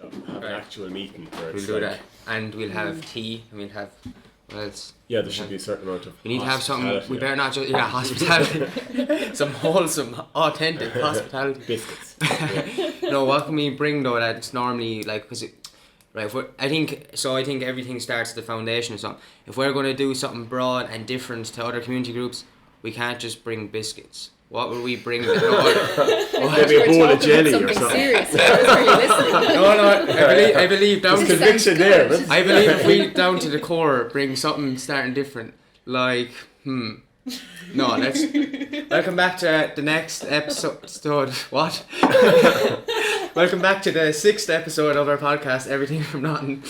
have an actual meeting where We'll it's do like, that, and we'll have tea, and we'll have what else? yeah, there should be a certain amount of We need to have something. hospitality, We better not just hospitality. Some wholesome, authentic hospitality. biscuits. No, what can we bring though? That's normally like I think everything starts at the foundation or something. If we're going to do something broad and different to other community groups, we can't just bring biscuits. What will we bring? Maybe a bowl of jelly or something. Serious. Are you listening? No, I believe down There's to conviction there. I believe if we down to the core bring something starting different, like No, let's welcome back to the next episode. What? Welcome back to the 6th episode of our podcast, Everything from Nothing.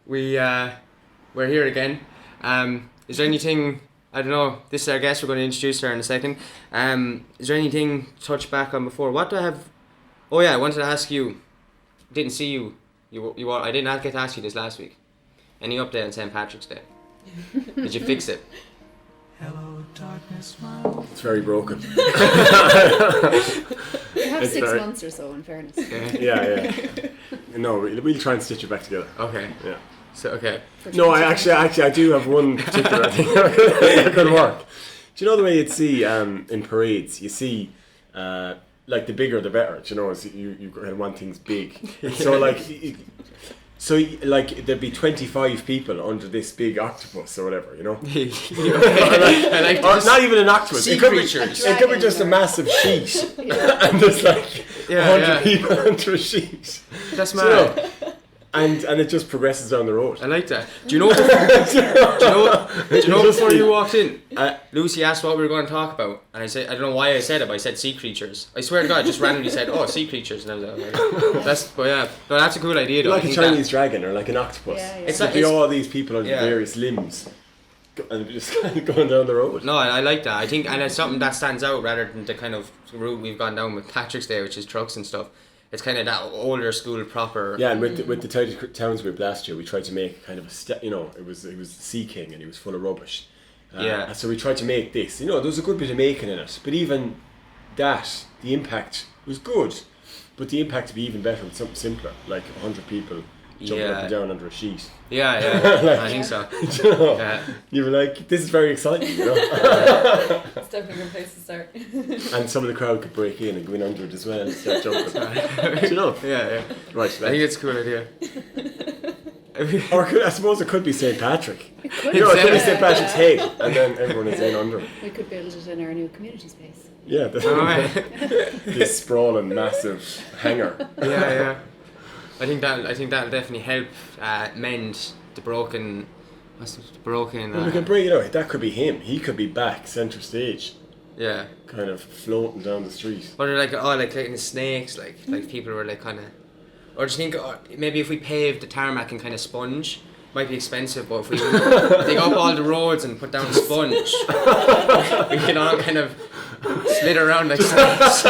We're here again. Is there anything? I don't know. This is our guest. We're going to introduce her in a second. Is there anything to touch back on before? What do I have? Oh yeah, I wanted to ask you. Didn't see you. I did not get to ask you this last week. Any update on St. Patrick's Day? Did you fix it? Hello, darkness, It's very broken. You have It's 6 very- months or so, in fairness. Yeah. No, we'll try and stitch it back together. Okay. Yeah. So okay. No, I do have one particular thing that could work. Do you know the way you'd see in parades? You see, like the bigger the better. Do you know, you kind of want things big. So like there'd be 25 people under this big octopus or whatever, you know. I like Or this. not even an octopus. Sea It could creatures. be just a massive sheet, and there's like 100 people under a sheet. That's Do you mad. know? And it just progresses down the road. I like that. Do you know before you walked in, Lucy asked what we were going to talk about, and I said, I don't know why I said it, but I said sea creatures. I swear to God, I just randomly said, oh, sea creatures, and I was like, okay. That's a cool idea though. Like I a think Chinese dragon or like an octopus. Yeah, yeah. It's There'd like- be all these people on various limbs and just kind of going down the road. No, I like that. I think, and it's something that stands out rather than the kind of route we've gone down with Patrick's Day, which is trucks and stuff. It's kind of that older school proper. Yeah, and with the Tidy Towns group last year, we tried to make kind of it was Sea King and he was full of rubbish. So we tried to make this. You know, there was a good bit of making in it, but even that, the impact was good, but the impact would be even better with something simpler, like 100 people jumping up and down under a sheet. Yeah, I think so. You know, you were like, this is very exciting, you know. It's definitely a good place to start. And some of the crowd could break in and go in under it as well and start jumping. You know? Yeah. Right. I think it's a cool idea. Or I suppose it could be St. Patrick. It could You know, it could be be. St. Patrick's head, and then everyone is in under it. We could build it in our new community space. Yeah, this sprawling, massive hangar. Yeah. I think that'll definitely help mend the broken. Well, we can bring it out. That could be him. He could be back centre stage, Yeah. kind of floating down the street. Or like kind of snakes, like people were like kind of. Or just think maybe if we paved the tarmac and kind of sponge, might be expensive, but if we dig up all the roads and put down a sponge, we can all kind of slither around like snakes.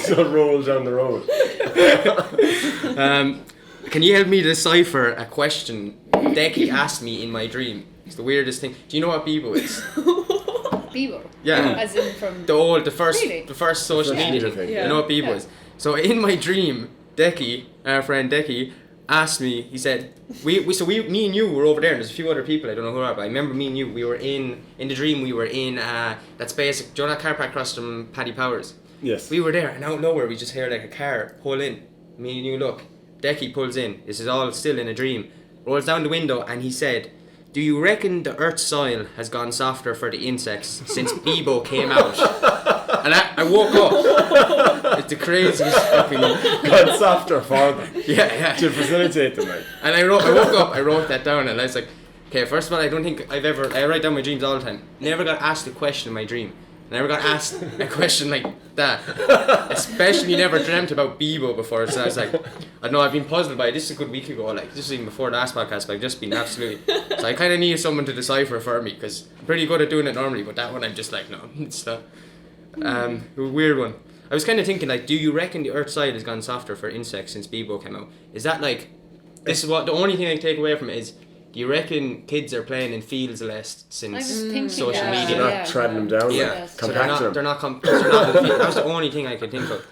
So roll down the road. Can you help me decipher a question Decky asked me in my dream? It's the weirdest thing. Do you know what Bebo is? Bebo. Yeah. As in from... The first Really? the first social Yeah. media thing. Yeah. You know what Bebo Yeah. is? So in my dream, Decky, our friend Decky, asked me, he said, me and you were over there, and there's a few other people, I don't know who are, but I remember me and you, we were in the dream, we were in that space, do you know that car park across from Paddy Powers? Yes. We were there, and out of nowhere we just hear like a car pull in. Me and you look, Decky pulls in, this is all still in a dream, rolls down the window, and he said, do you reckon the earth's soil has gone softer for the insects since Bebo came out? And I woke up. It's the craziest fucking... Got softer for them. Yeah. To facilitate them, like. And I woke up, I wrote that down, and I was like, okay, first of all, I don't think I write down my dreams all the time. Never got asked a question in my dream. Never got asked a question like that. Especially never dreamt about Bebo before, so I was like, I don't know, I've been puzzled by it. This is a good week ago, like, this was even before the last podcast, but I've just been absolutely... So I kind of needed someone to decipher for me, because I'm pretty good at doing it normally, but that one I'm just like, no, it's not. A weird one. I was kind of thinking, like, do you reckon the earth's side has gone softer for insects since Bebo came out? Is that like... This is what... The only thing I take away from it is, do you reckon kids are playing in fields less I since was thinking social that. media? They're not Yeah. treading them down, Yeah. like, So compacting them. they're not in the field. That was the only thing I could think of.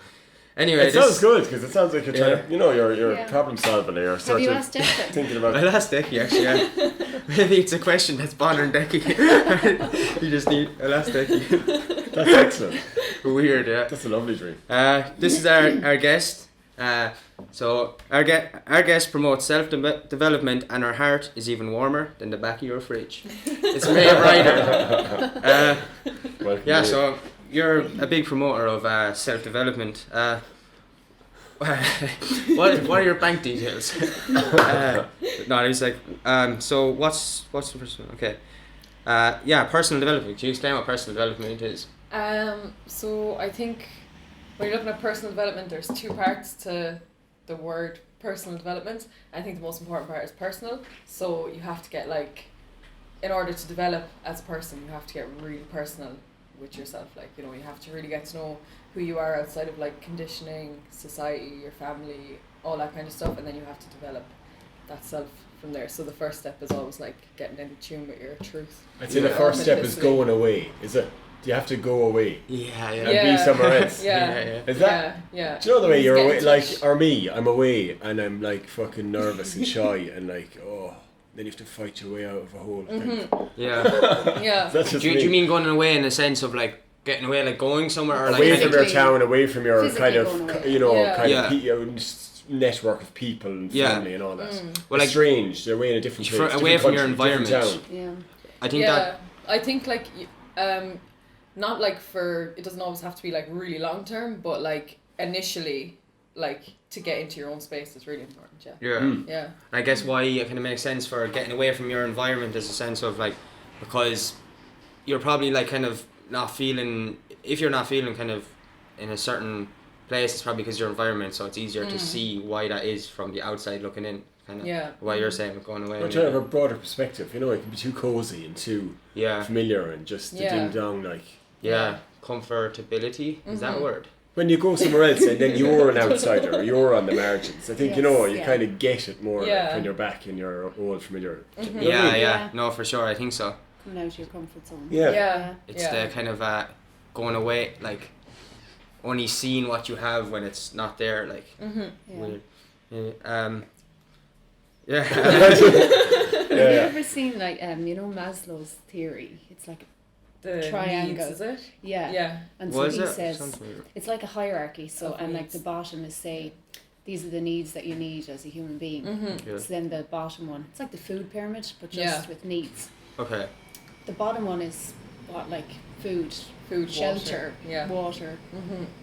Anyway, It sounds good because it sounds like you're trying Yeah. to, you're Yeah. problem solving. You're Have sort you of asked Declan? thinking about. I'll ask Decky actually. Yeah. Maybe it's a question that's bothering Decky. You just need. I'll ask Decky. That's excellent. Weird, yeah. That's a lovely dream. This is our guest. So our guest promotes self-development, and her heart is even warmer than the back of your fridge. It's Meabh Ryder. Welcome, Yeah, Dave. so you're a big promoter of self-development. What are your bank details? No, it was like, so what's the personal? Okay. Yeah, personal development. Can you explain what personal development is? So I think when you're looking at personal development, there's two parts to the word personal development. I think the most important part is personal. So you have to get in order to develop as a person, you have to get really personal with yourself. You have to really get to know who you are outside of conditioning, society, your family, all that kind of stuff, and then you have to develop that self from there. So the first step is always getting into tune with your truth. I'd say the first step is going away. Is it? Do you have to go away Yeah, and be somewhere else? Yeah. Is that? Yeah. Do you know the way you're Just away? get in touch. Or me, I'm away and I'm fucking nervous and shy and then you have to fight your way out of a hole. Yeah. Yeah. That's just Do me. you mean going away in the sense of getting away, going somewhere, or Away from your physically- town, away from your physically kind going of, away. Yeah. kind Yeah. of network of people and Yeah. family and all that. Well, It's strange. They're away in a different place, away different from your country, different environment. town. Yeah. I think yeah, that. I think not for, it doesn't always have to be really long term, but initially to get into your own space is really important. Yeah. Yeah. I guess why it kind of makes sense for getting away from your environment is a sense of because you're probably kind of not feeling, if you're not feeling kind of in a certain place, it's probably because your environment, so it's easier to see why that is from the outside looking in, kind of. Yeah. Why you're saying going away. Or trying to have a broader perspective, it can be too cozy and too Yeah. familiar and just the Yeah. ding dong Yeah. Comfortability, is that a word? when you go somewhere else and then you're an outsider or you're on the margins. I think you Yes, kind of get it more Yeah. when you're back in your old familiar. You know what I Yeah, mean? yeah. No, for sure, I think so. Coming out of your comfort zone. Yeah. Yeah. It's yeah. the kind of going away, only seeing what you have when it's not there, Yeah. weird. Yeah. Yeah. Have you ever seen Maslow's theory? It's like The triangle. needs, is it? yeah. Yeah. And so Was he it? says Sounds weird. it's like a hierarchy. So Of and needs. the bottom is say these are the needs that you need as a human being. Yeah. So then the bottom one, it's like the food pyramid, but just Yeah. with needs. Okay. The bottom one is food, Food, shelter, water. water,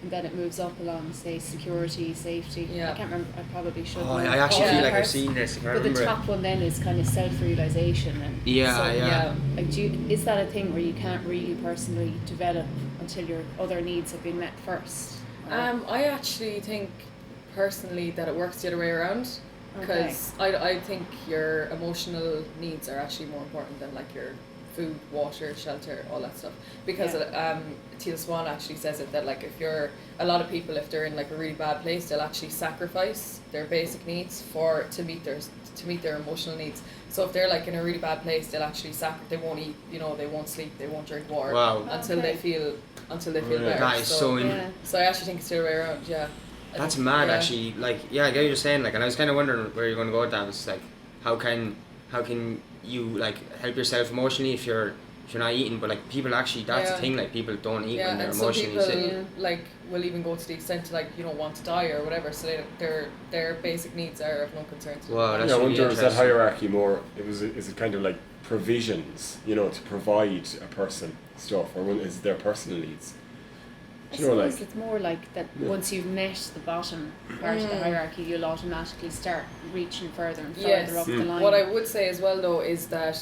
and then it moves up along, say, security, safety. Yeah. I can't remember. I probably should. Oh, know I actually all feel the like I've parts. seen this. I can't But the remember. top one then is kind of self-realization and Yeah, so, yeah. is that a thing where you can't really personally develop until your other needs have been met first? Or- I actually think personally that it works the other way around, because I think your emotional needs are actually more important than your food, water, shelter, all that stuff. Because Teal Swan actually says it that if you're a lot of people, if they're in a really bad place, they'll actually sacrifice their basic needs to meet their emotional needs. So if they're in a really bad place, they'll actually they won't eat, they won't sleep, they won't drink water Wow. until they feel better. That is so yeah. So I actually think it's the other way around. Yeah. I That's think- mad, yeah. actually. I get what you're saying. And I was kind of wondering where you're going to go with that. It's how can you help yourself emotionally if you're not eating? But people actually, that's the Yeah. thing. People don't eat Yeah, when they're and some emotionally people sick. will even go to the extent to want to die or whatever. So their basic needs are of no concern to them. Wow, that's I really wonder, is that interesting. hierarchy more, is it kind of provisions, to provide a person stuff, or is there personal needs? I Do you know, suppose it's more that once you've met the bottom part of the hierarchy, you'll automatically start reaching further and further Yes. up the line. What I would say as well though is that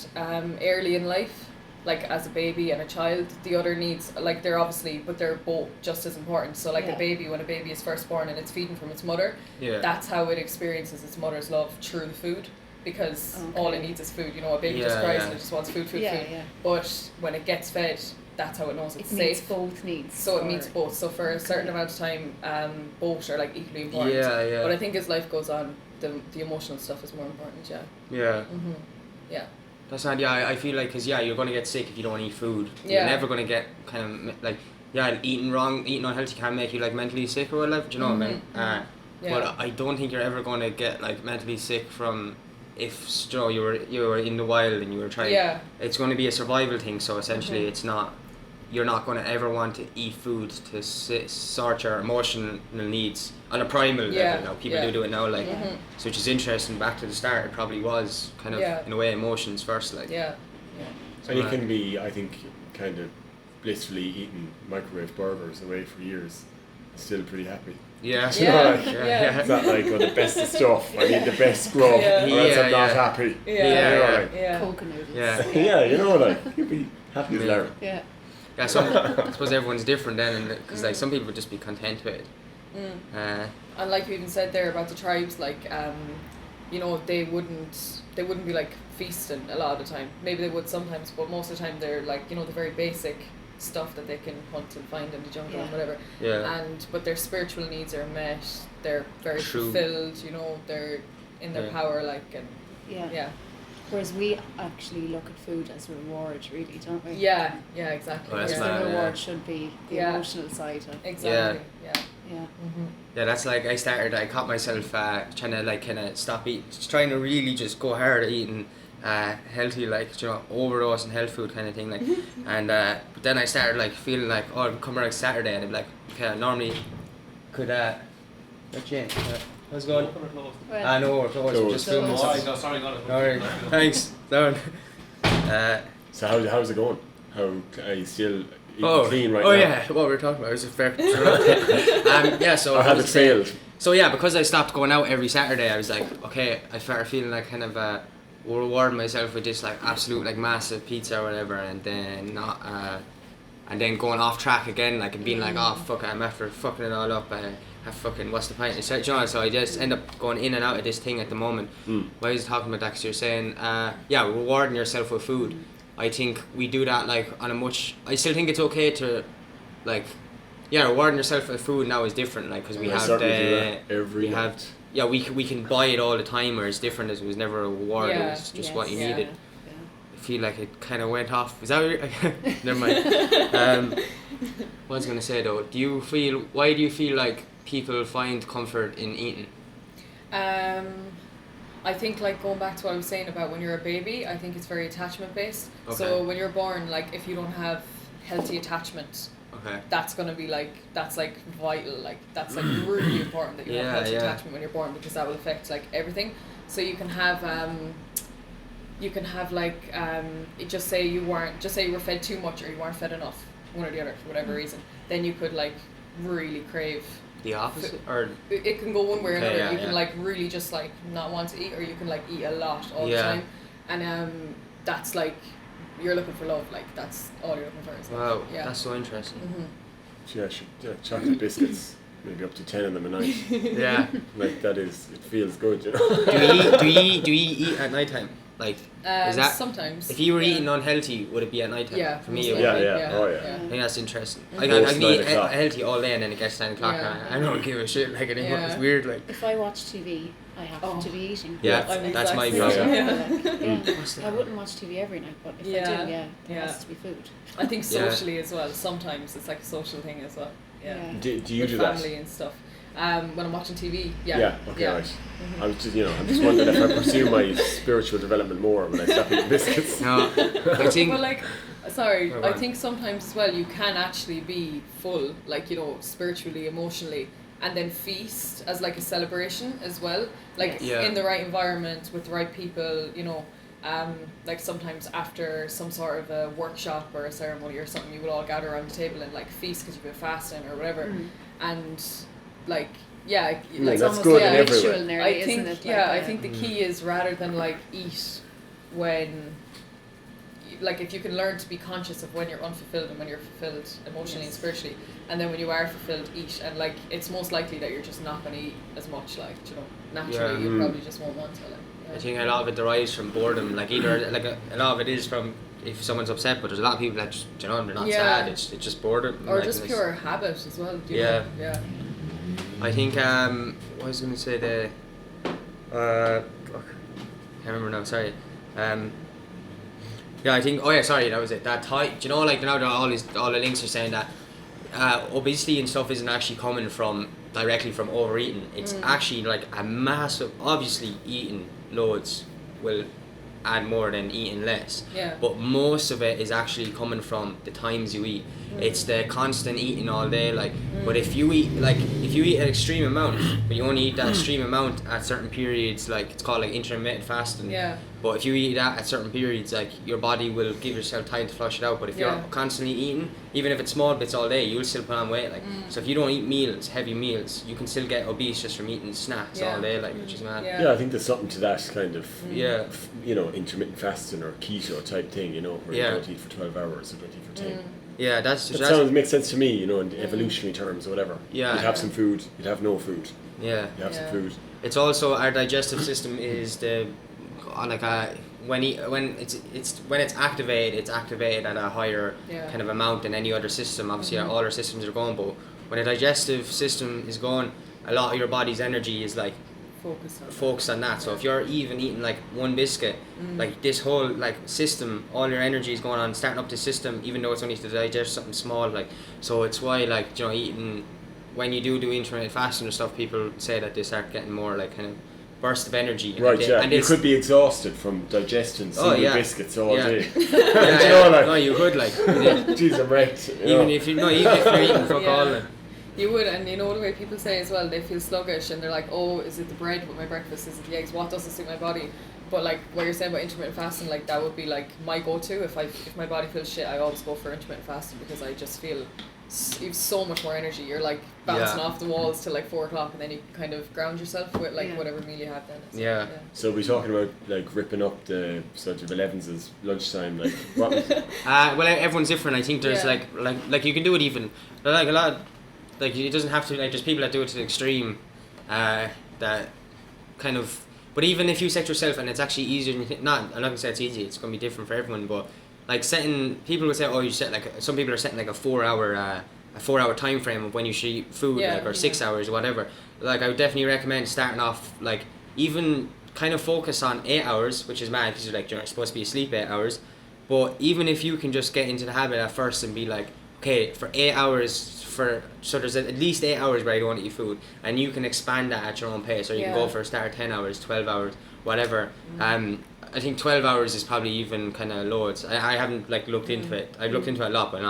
early in life, as a baby and a child, the other needs, they're obviously, but they're both just as important. So Yeah. a baby, when a baby is first born and it's feeding from its mother, Yeah. that's how it experiences its mother's love, through the food. Because Okay. all it needs is food. A baby just Yeah, cries yeah. and it just wants food. Yeah, food. yeah. But when it gets fed, that's how it knows It it's meets safe. both needs. So it or- meets both. So for a certain amount of time, both are equally important. Yeah, yeah. But I think as life goes on, the emotional stuff is more important. Yeah. Yeah. Yeah. That's not, I feel because you're going to get sick if you don't eat food. Yeah. You're never going to get and eating unhealthy can make you like mentally sick or whatever. Do you know what I mean? But I don't think you're ever gonna get like mentally sick from if you know you were in the wild and you were trying. Yeah. It's going to be a survival thing. So essentially, it's not. You're not going to ever want to eat food to sort your emotional needs on a primal level. Now people do it now, like so, which is interesting. Back to the start, it probably was kind of in a way emotions first, like. Yeah. So and you can be, I think, kind of blissfully eating microwave burgers away for years, still pretty happy. Yeah. You know, like, it's not like, oh, the best of stuff, I need the best grub, or else I'm not happy. Coke noodles. Yeah. You know, like, you'd be happy as Larry. Yeah. Yeah, so I suppose everyone's different then, because like some people would just be content with it. And like you even said there about the tribes, like you know, they wouldn't be like feasting a lot of the time. Maybe they would sometimes, but most of the time they're like, you know, the very basic stuff that they can hunt and find in the jungle and whatever. Yeah. But their spiritual needs are met. They're very fulfilled. You know, they're in their power, like, and yeah. Whereas we actually look at food as reward, really, don't we? Yeah, exactly. Oh, that's the reward should be the emotional side of exactly. Yeah. Yeah, that's like I caught myself trying to like kind of stop eating, trying to really just go hard at eating healthy, like, you know, overdose and health food kind of thing, like, and but then I started like feeling like, oh, I'd come around Saturday and I'd be like, okay, I normally could how's it going? I know we're closed. Just filming. No, sorry, got it. Alright, thanks. Down. So how's it going? How are you still eating clean right now? Oh yeah, what we were talking about was a fair. So or have it failed? So yeah, because I stopped going out every Saturday, I was like, okay, I started feeling like kind of rewarding myself with this like absolute like massive pizza or whatever, and then and then going off track again, like, and being like, oh fuck it, I'm after fucking it all up. What's the point? So I just end up going in and out of this thing at the moment. Why was I talking about that? Because you're saying, rewarding yourself with food. I think we do that like on a much. I still think it's okay to, like, rewarding yourself with food now is different. Like, because we we can buy it all the time, where it's different. As it was never a reward. It was just what you needed. I feel like it kind of went off. Is that weird? Never mind. What I was gonna say though, why do you feel like people find comfort in eating? I think, like, going back to what I was saying about when you're a baby, I think it's very attachment based. Okay. So when you're born, like, if you don't have healthy attachment, that's gonna be like, that's like vital, like that's like really important that you have healthy attachment when you're born, because that will affect like everything. So you can have like just say you were fed too much or you weren't fed enough, one or the other, for whatever reason, then you could like really crave the opposite, or it can go one way or another. You can like really just like not want to eat, or you can like eat a lot all the time, and that's like you're looking for love, like that's all you're looking for. Is wow, that's so interesting. Chocolate biscuits, maybe up to 10 of them a night. Like that is, it feels good, you know. Do you eat at night time? Like, is that sometimes? If you were eating unhealthy, would it be at night time? Yeah, for me, it would. I think that's interesting. Like, I can eat healthy all day, and then it gets 10 o'clock, and I don't give a shit. Like, it's weird. Like, if I watch TV, I have to be eating. Yeah, that's my problem. I wouldn't watch TV every night, but if I do, there has to be food. I think socially as well. Sometimes it's like a social thing as well. Do you do that? Family and stuff. When I'm watching TV, right. I was just, I'm just wondering if I pursue my spiritual development more when I stop eating biscuits. No, I think. Well, like, I think sometimes as well you can actually be full, like, spiritually, emotionally, and then feast as like a celebration as well, like in the right environment with the right people, like sometimes after some sort of a workshop or a ceremony or something, you will all gather around the table and like feast because you've been fasting or whatever, and like that's good in every way. I think I think the key is, rather than like eat when, like, if you can learn to be conscious of when you're unfulfilled and when you're fulfilled emotionally and spiritually, and then when you are fulfilled, eat, and like it's most likely that you're just not going to eat as much, like, naturally you probably just won't want to, like. I think a lot of it derives from boredom, like either like a lot of it is from if someone's upset, but there's a lot of people that just, they're not sad, it's just boredom, or like, just pure habit as well. I think what was I going to say there? Fuck, I can't remember now. Sorry. I think. Oh yeah, sorry. That was it. That like now that all the links are saying that obesity and stuff isn't actually coming from directly from overeating. It's actually like a massive. Obviously, eating loads will add more than eating less. Yeah. But most of it is actually coming from the times you eat. It's the constant eating all day. Like, but if you eat an extreme amount, but you only eat that extreme amount at certain periods, like it's called like intermittent fasting. Yeah. But if you eat that at certain periods, like your body will give yourself time to flush it out. But if you're constantly eating, even if it's small bits all day, you'll still put on weight. Like, so if you don't eat meals, heavy meals, you can still get obese just from eating snacks all day, like, which is mad. Yeah, I think there's something to that kind of, Yeah. you know, intermittent fasting or keto type thing, you know, where you don't eat for 12 hours or don't eat for 10. Yeah, That sounds makes sense to me, you know, in evolutionary terms or whatever. Yeah. You'd have some food, you'd have no food. Yeah. You'd have some food. It's also our digestive system is when it's activated, it's activated at a higher kind of amount than any other system. Obviously, all our systems are going, but when a digestive system is going, a lot of your body's energy is like focused on that. So if you're even eating like one biscuit, like this whole like system, all your energy is going on starting up the system, even though it's only to digest something small. Like, so it's why, like, you know, eating when you do intermittent fasting and stuff, people say that they start getting more like kind of burst of energy. Right, and you could be exhausted from digesting single biscuits all day. No, you could, like. Jeez, I'm right. Even if you're eating fuck all. Like. You would, and you know the way people say as well, they feel sluggish and they're like, oh, is it the bread with my breakfast, is it the eggs, what doesn't suit my body? But like what you're saying about intermittent fasting, like that would be like my go-to. If my body feels shit, I always go for intermittent fasting because I just feel you've so much more energy. You're like bouncing off the walls till like 4 o'clock, and then you kind of ground yourself with like whatever meal you have then. So, So we're talking about like ripping up the sort of 11s lunchtime, like what? Well, everyone's different. I think there's like you can do it even like a lot. Like, it doesn't have to, like, there's people that do it to the extreme, that kind of, but even if you set yourself, and it's actually easier than you think, I'm not going to say it's easy, it's going to be different for everyone, but, like, people would say, oh, you set, like, some people are setting, like, a 4-hour time frame of when you should eat food, like, or 6 hours, or whatever. Like, I would definitely recommend starting off, like, even kind of focus on 8 hours, which is mad, because you're, like, you're supposed to be asleep 8 hours, but even if you can just get into the habit at first and be like, okay, for 8 hours, so there's at least 8 hours where I don't want to eat food, and you can expand that at your own pace, or you can go for a start 10 hours, 12 hours, whatever. I think 12 hours is probably even kind of loads. I haven't like looked into it. I've looked into it a lot, but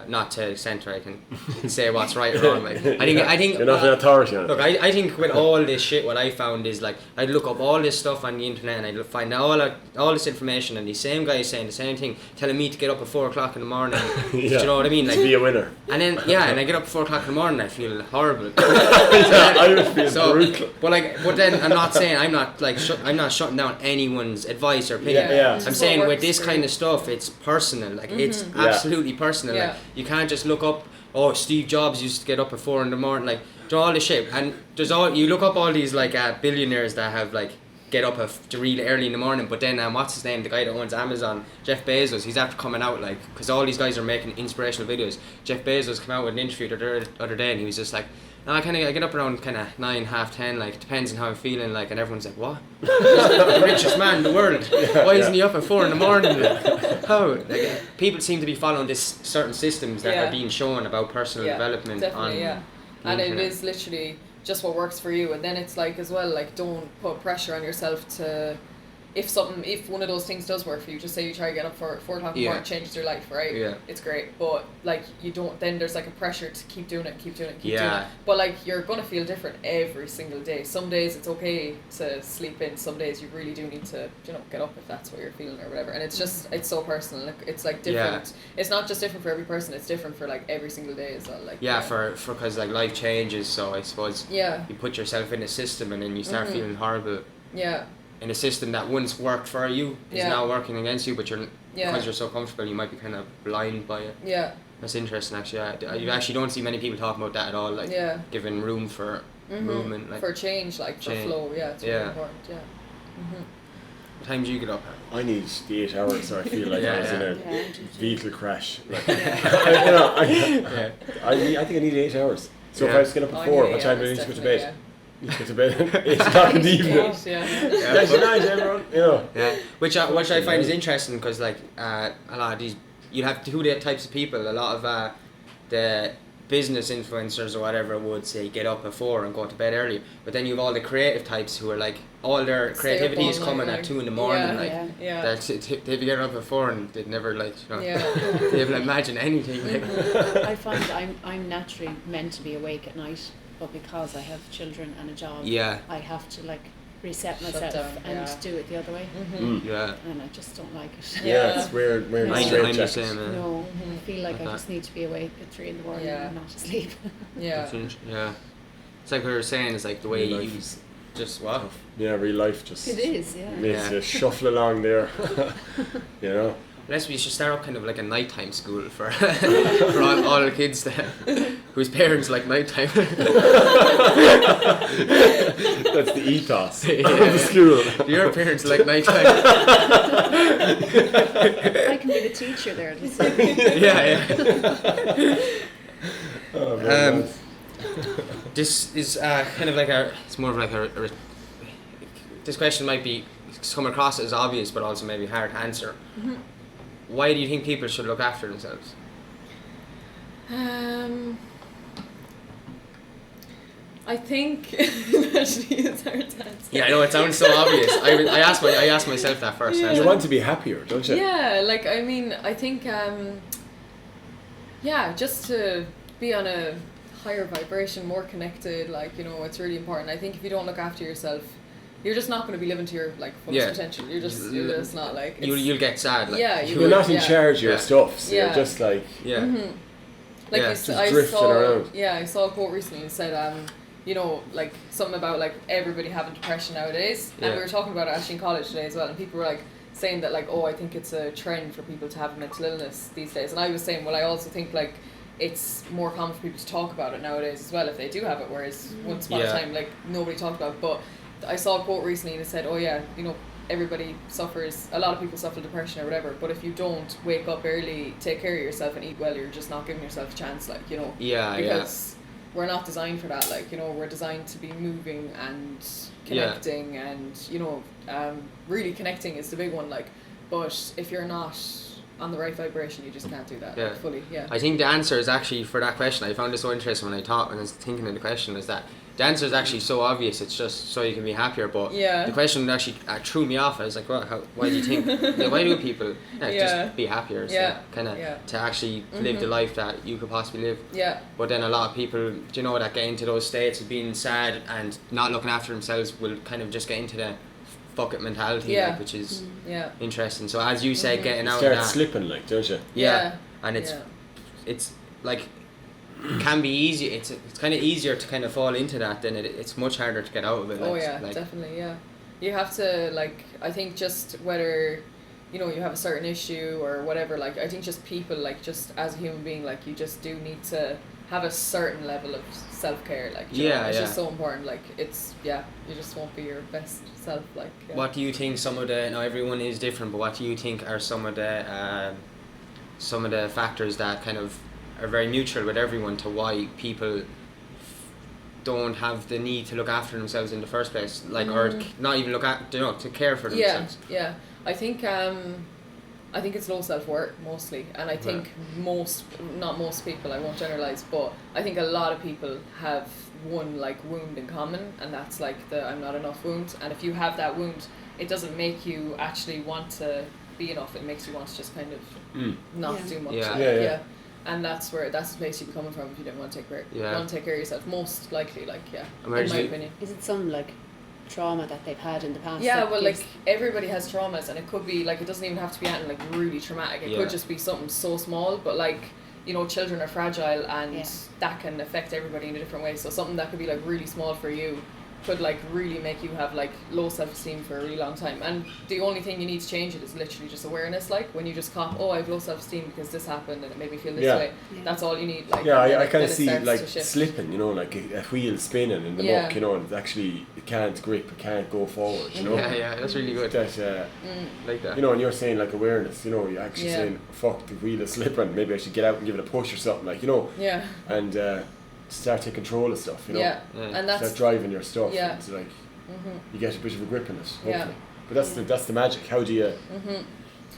not to the extent where I can say what's right or wrong. Like, I think you're not an authority on it. Look, I think with all this shit, what I found is like I'd look up all this stuff on the internet and I'd find all this information, and these same guys saying the same thing, telling me to get up at 4 o'clock in the morning. Do you know what I mean? Like, to be a winner. And then and I get up at 4 o'clock in the morning, I feel horrible. I would feel brutal. But then I'm not saying I'm not shutting down anyone's advice or opinion. I'm saying with this kind of stuff, it's personal. Like it's absolutely personal. Like, you can't just look up, oh, Steve Jobs used to get up at 4 in the morning, like, do all this shit. And you look up all these like billionaires that have like get up really early in the morning, but then what's his name, the guy that owns Amazon, Jeff Bezos, he's after coming out, like, because all these guys are making inspirational videos. Jeff Bezos came out with an interview the other day, and he was just like, no, I get up around kind of 9, half 10, like, depends on how I'm feeling, like, and everyone's like, what? He's the richest man in the world. Why isn't he up at 4 in the morning? Like, how? Like, people seem to be following this certain systems that are being shown about personal development. Definitely, and it is literally just what works for you. And then it's like as well, like, don't put pressure on yourself to, if one of those things does work for you, just say you try to get up for 4 o'clock in the morning, changes your life, right? Yeah. It's great, but like you don't, then there's like a pressure to keep doing it. But like you're gonna feel different every single day. Some days it's okay to sleep in, some days you really do need to, get up if that's what you're feeling or whatever. And it's just, it's so personal. Like, it's like different. It's not just different for every person, it's different for like every single day as well. Like for because like life changes, so I suppose you put yourself in a system and then you start feeling horrible. In a system that once worked for you is now working against you, but because you're so comfortable, you might be kind of blind by it. That's interesting, actually. You actually don't see many people talking about that at all, like giving room for movement, like for change, like for flow. It's really important. What time do you get up at? I need the 8 hours, so I feel like I was in a vehicle crash. Like, I think I need 8 hours. So if I was to get up at 4, what time do I need to go to bed? You get to bed 8 o'clock in the evening. That's nice, everyone. Which I find is interesting, because like a lot of these, you have two types of people. A lot of the business influencers or whatever would say get up at 4 and go to bed early, but then you have all the creative types who are like all their creativity is coming at 2 in the morning, they'd be getting up at 4 and they'd never like they even imagine anything. I find I'm naturally meant to be awake at night, but because I have children and a job, I have to like reset myself and do it the other way. And I just don't like it. It's weird. I'm the same. No, I feel like I just need to be awake at 3 in the morning and not asleep. It's like we were saying, it's like the way you use just real life just it is makes you shuffle along there. You know, unless we should start up kind of like a nighttime school for for all the kids whose parents like nighttime. That's the ethos of the school. Your parents like nighttime. I can be the teacher there. This is kind of like it's more of like this question might be come across as obvious but also maybe hard to answer. Why do you think people should look after themselves? I think actually it's hard to answer. Yeah, I know it sounds so obvious. I asked myself that first. You want to be happier, don't you? Yeah, like I mean, I think just to be on a higher vibration, more connected, like, you know, it's really important. I think if you don't look after yourself, you're just not going to be living to your like fullest potential. You're just not like you'll get sad. Like, you're not in charge of your stuff, so you're just like like just drifting around. I saw a quote recently that said you know, like something about like everybody having depression nowadays, and we were talking about it actually in college today as well, and people were like saying that like, oh, I think it's a trend for people to have mental illness these days, and I was saying, well, I also think like it's more common for people to talk about it nowadays as well if they do have it, whereas once upon a time like nobody talked about it. But I saw a quote recently and it said, oh yeah, you know, everybody suffers, a lot of people suffer depression or whatever, but if you don't wake up early, take care of yourself and eat well, you're just not giving yourself a chance, like, you know, because we're not designed for that, like, you know, we're designed to be moving and connecting and, you know, really connecting is the big one, like, but if you're not on the right vibration, you just can't do that like, fully. I think the answer is actually, for that question, I found it so interesting when I was thinking of the question, is that the answer is actually so obvious, it's just so you can be happier, but the question actually threw me off. I was like, well, why do you think, like, why do people just be happier, so kind of to actually live the life that you could possibly live. But then a lot of people, you know, that get into those states of being sad and not looking after themselves will kind of just get into the fuck it mentality, like, which is interesting. So as you said, getting out of that, start slipping, like, don't you? And it's like, it can be easy. It's kind of easier to kind of fall into that than it's much harder to get out of it. Like, definitely. You have to, like, I think just whether, you know, you have a certain issue or whatever, like, I think just people, like, just as a human being, like, you just do need to have a certain level of self-care, like, you know, it's just so important, like, it's, you just won't be your best self, like. What do you think some of the, now everyone is different, but what do you think are some of the factors that kind of are very mutual with everyone to why people don't have the need to look after themselves in the first place, like, or not even look at, you know, to care for themselves? I think it's low self-worth mostly, and I think not most people, I won't generalize, but I think a lot of people have one like wound in common, and that's like the I'm not enough wound. And if you have that wound, it doesn't make you actually want to be enough, it makes you want to just kind of not do much. And that's the place you'd be coming from if you didn't want to take care of yourself, most likely, like, in my opinion. Is it some like trauma that they've had in the past? Like everybody has traumas, and it could be like, it doesn't even have to be anything like really traumatic, it could just be something so small, but like, you know, children are fragile, and that can affect everybody in a different way. So something that could be like really small for you could like really make you have like low self-esteem for a really long time, and the only thing you need to change it is literally just awareness. Like, when you just cop, oh, I have low self-esteem because this happened and it made me feel this way, that's all you need. Like, I kind of see like slipping, you know, like a wheel spinning in the muck, you know, and it can't grip, it can't go forward, you know. That's really good. That like that, you know, and you're saying like awareness, you know, you're actually saying, fuck, the wheel is slipping, maybe I should get out and give it a push or something, like, you know, and start taking control of stuff, you know, and that's start driving your stuff, and so, like, you get a bit of a grip in it, hopefully. But that's the magic. How do you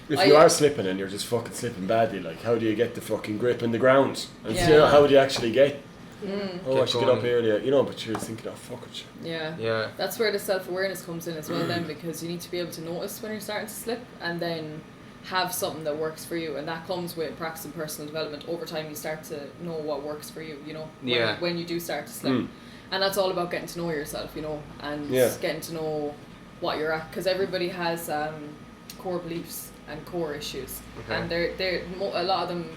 If you are slipping and you're just fucking slipping badly, like how do you get the fucking grip in the ground? And you know, how do you actually get? I should get up earlier, you know. But you're thinking, oh fuck it. Yeah. That's where the self-awareness comes in as well, then, because you need to be able to notice when you're starting to slip, and then have something that works for you, and that comes with practicing personal development. Over time, you start to know what works for you. You know, when you do start to slip, and that's all about getting to know yourself. You know, and getting to know what you're at, because everybody has core beliefs and core issues, and they're a lot of them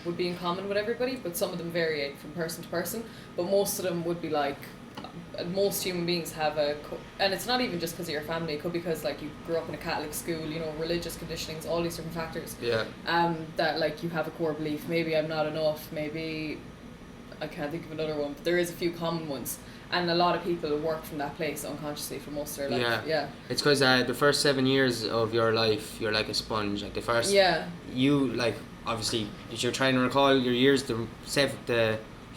would be in common with everybody, but some of them vary from person to person. But most of them would be like, most human beings have and it's not even just because of your family. It could be because like you grew up in a Catholic school, you know, religious conditionings, all these different factors. That like you have a core belief. Maybe I'm not enough. Maybe I can't think of another one, but there is a few common ones. And a lot of people work from that place unconsciously for most of their life. Yeah. It's because the first 7 years of your life, you're like a sponge. Like the first, you like obviously if you're trying to recall your years, if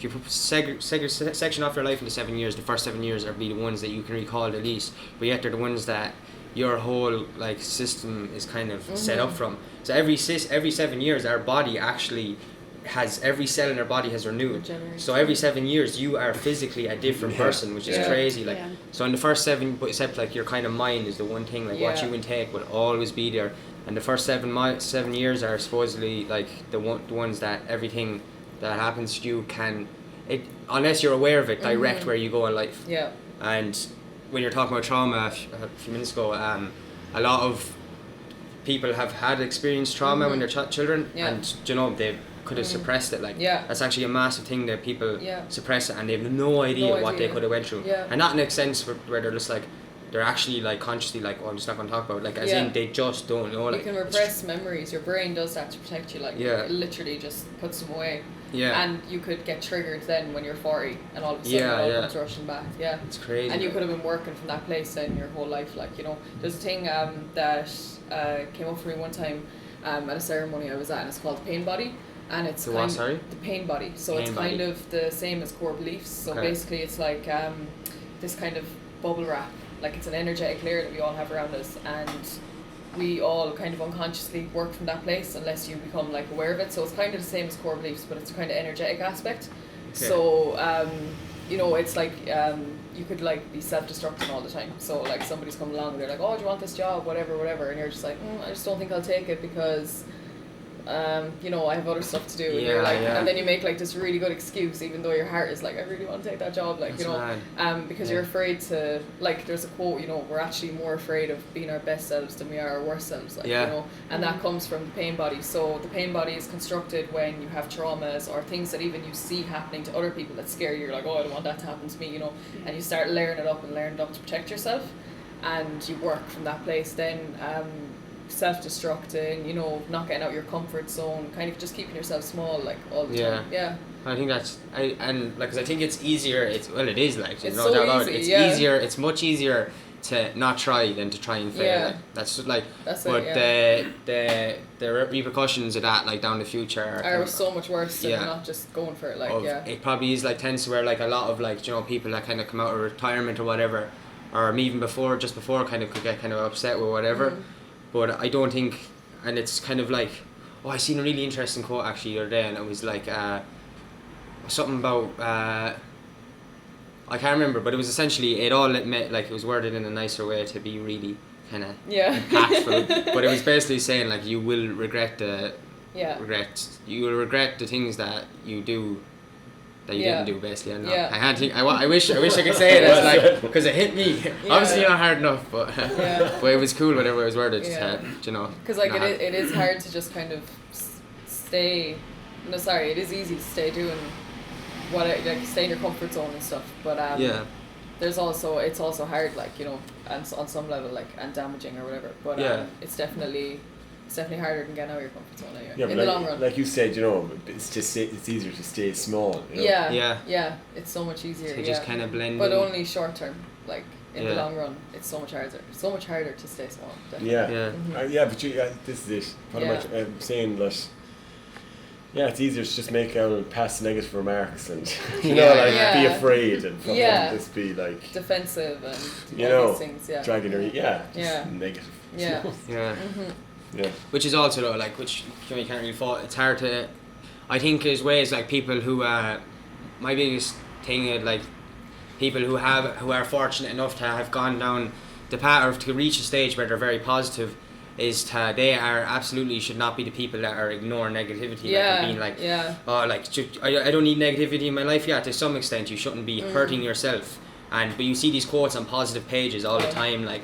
you put section off your life into 7 years, the first 7 years are be the ones that you can recall the least. But yet they're the ones that your whole like system is kind of set up from. So every 7 years, our body actually has, every cell in our body has renewed. So every 7 years you are physically a different person, which is crazy. Like so in the first 7, but except like your kind of mind is the one thing, like what you intake will always be there. And the first 7 years are supposedly like the ones that everything that happens to you unless you're aware of it, direct where you go in life. And when you're talking about trauma a few minutes ago, a lot of people have had experienced trauma when they're children, and you know they could have suppressed it. Like that's actually a massive thing that people suppress it, and they have no idea what they could have went through. And not in a sense where they're just like, they're actually like consciously like, oh, I'm just not going to talk about it. Like as in they just don't know. Like, you can repress memories. Your brain does that to protect you. Like it literally just puts them away. And you could get triggered then when you're 40, and all of a sudden it all comes rushing back. It's crazy. And you could have been working from that place then your whole life. Like, you know, there's a thing that came up for me one time at a ceremony I was at, and it's called the pain body. And it's the pain body. So it's kind of the same as core beliefs. So basically it's like this kind of bubble wrap. Like it's an energetic layer that we all have around us, and we all kind of unconsciously work from that place unless you become like aware of it. So it's kind of the same as core beliefs, but it's a kind of energetic aspect. So you know, it's like you could like be self-destructing all the time. So like somebody's come along and they're like, oh, do you want this job, whatever, and you're just like, I just don't think I'll take it because you know, I have other stuff to do, and you're like, and then you make like this really good excuse, even though your heart is like, I really want to take that job, like, you know, because you're afraid to, like, there's a quote, you know, we're actually more afraid of being our best selves than we are our worst selves, like, you know, and that comes from the pain body. So the pain body is constructed when you have traumas or things that even you see happening to other people that scare you. You're like, oh, I don't want that to happen to me, you know, and you start layering it up to protect yourself, and you work from that place then, self-destructing, you know, not getting out of your comfort zone, kind of just keeping yourself small, like, all the time. I think that's, and like, cause I think it's easier, it's like, it's no so doubt about it, easy, it's easier, it's much easier to not try than to try and fail. Like, that's like, the repercussions of that, like, down the future are so much worse than not just going for it, like, it probably is, like, tends to where, like, a lot of, like, you know, people that kind of come out of retirement or whatever, or even just before kind of could get kind of upset with whatever. But I don't think, and it's kind of like, I seen a really interesting quote actually the other day, and it was like something about I can't remember, but it was essentially it was worded in a nicer way to be really kind of impactful. But it was basically saying like you will regret the things that you do. That you didn't do, basically. And I can't think. I wish I could say it as like, because it hit me. Obviously not hard enough, but but it was cool whenever it was worded. You know. Because like it is hard to just kind of stay. No, sorry, it is easy to stay doing stay in your comfort zone and stuff. But it's also hard, like, you know, and on some level, like, and damaging or whatever. But it's definitely harder than getting out of your comfort zone anyway, in the long run. Like you said, you know, it's easier to stay small. You know? It's so much easier. To just kind of blend. But only short term, like in the long run, it's so much harder to stay small. Definitely. But this is it. Pretty much, I'm saying that. Yeah, it's easier to just make out past negative remarks and be afraid and just be like defensive and you know, these things, dragging her, just negative. which is also though, like, which you can't really fault. It's hard to, I think there's ways like people who, my biggest thing is like people who are fortunate enough to have gone down the path or to reach a stage where they're very positive, is they are absolutely should not be the people that are ignoring negativity, like being like, oh, like I don't need negativity in my life. Yeah, to some extent you shouldn't be hurting yourself. But you see these quotes on positive pages all the time, like,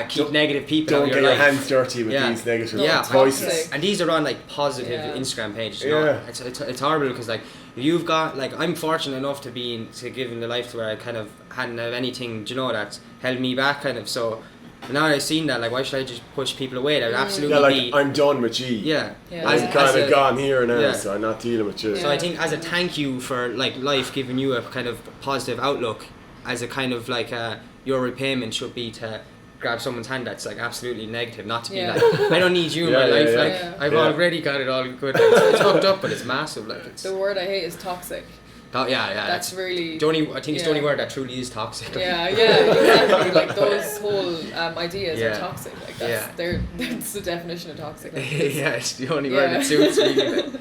keep negative people out of your life. Don't get your hands dirty with these negative voices. And these are on like positive Instagram pages. You know? It's horrible because like you've got like I'm fortunate enough to give in the life to where I kind of hadn't had anything, that held me back kind of. So now I've seen that, like, why should I just push people away? That would absolutely I'm done with you. Yeah. I'm kind of gone here now, so I'm not dealing with you. So I think as a thank you for like life giving you a kind of positive outlook, as a kind of like your repayment should be to grab someone's hand that's like absolutely negative, not to be like, I don't need you in my life, I've already got it all good. Like, it's hooked up, but it's massive. Like, it's the word I hate is toxic. That's really the only, I think it's the only word that truly is toxic. Exactly. Like those whole ideas are toxic. Like that's the definition of toxic. Like, it's the only word that suits me.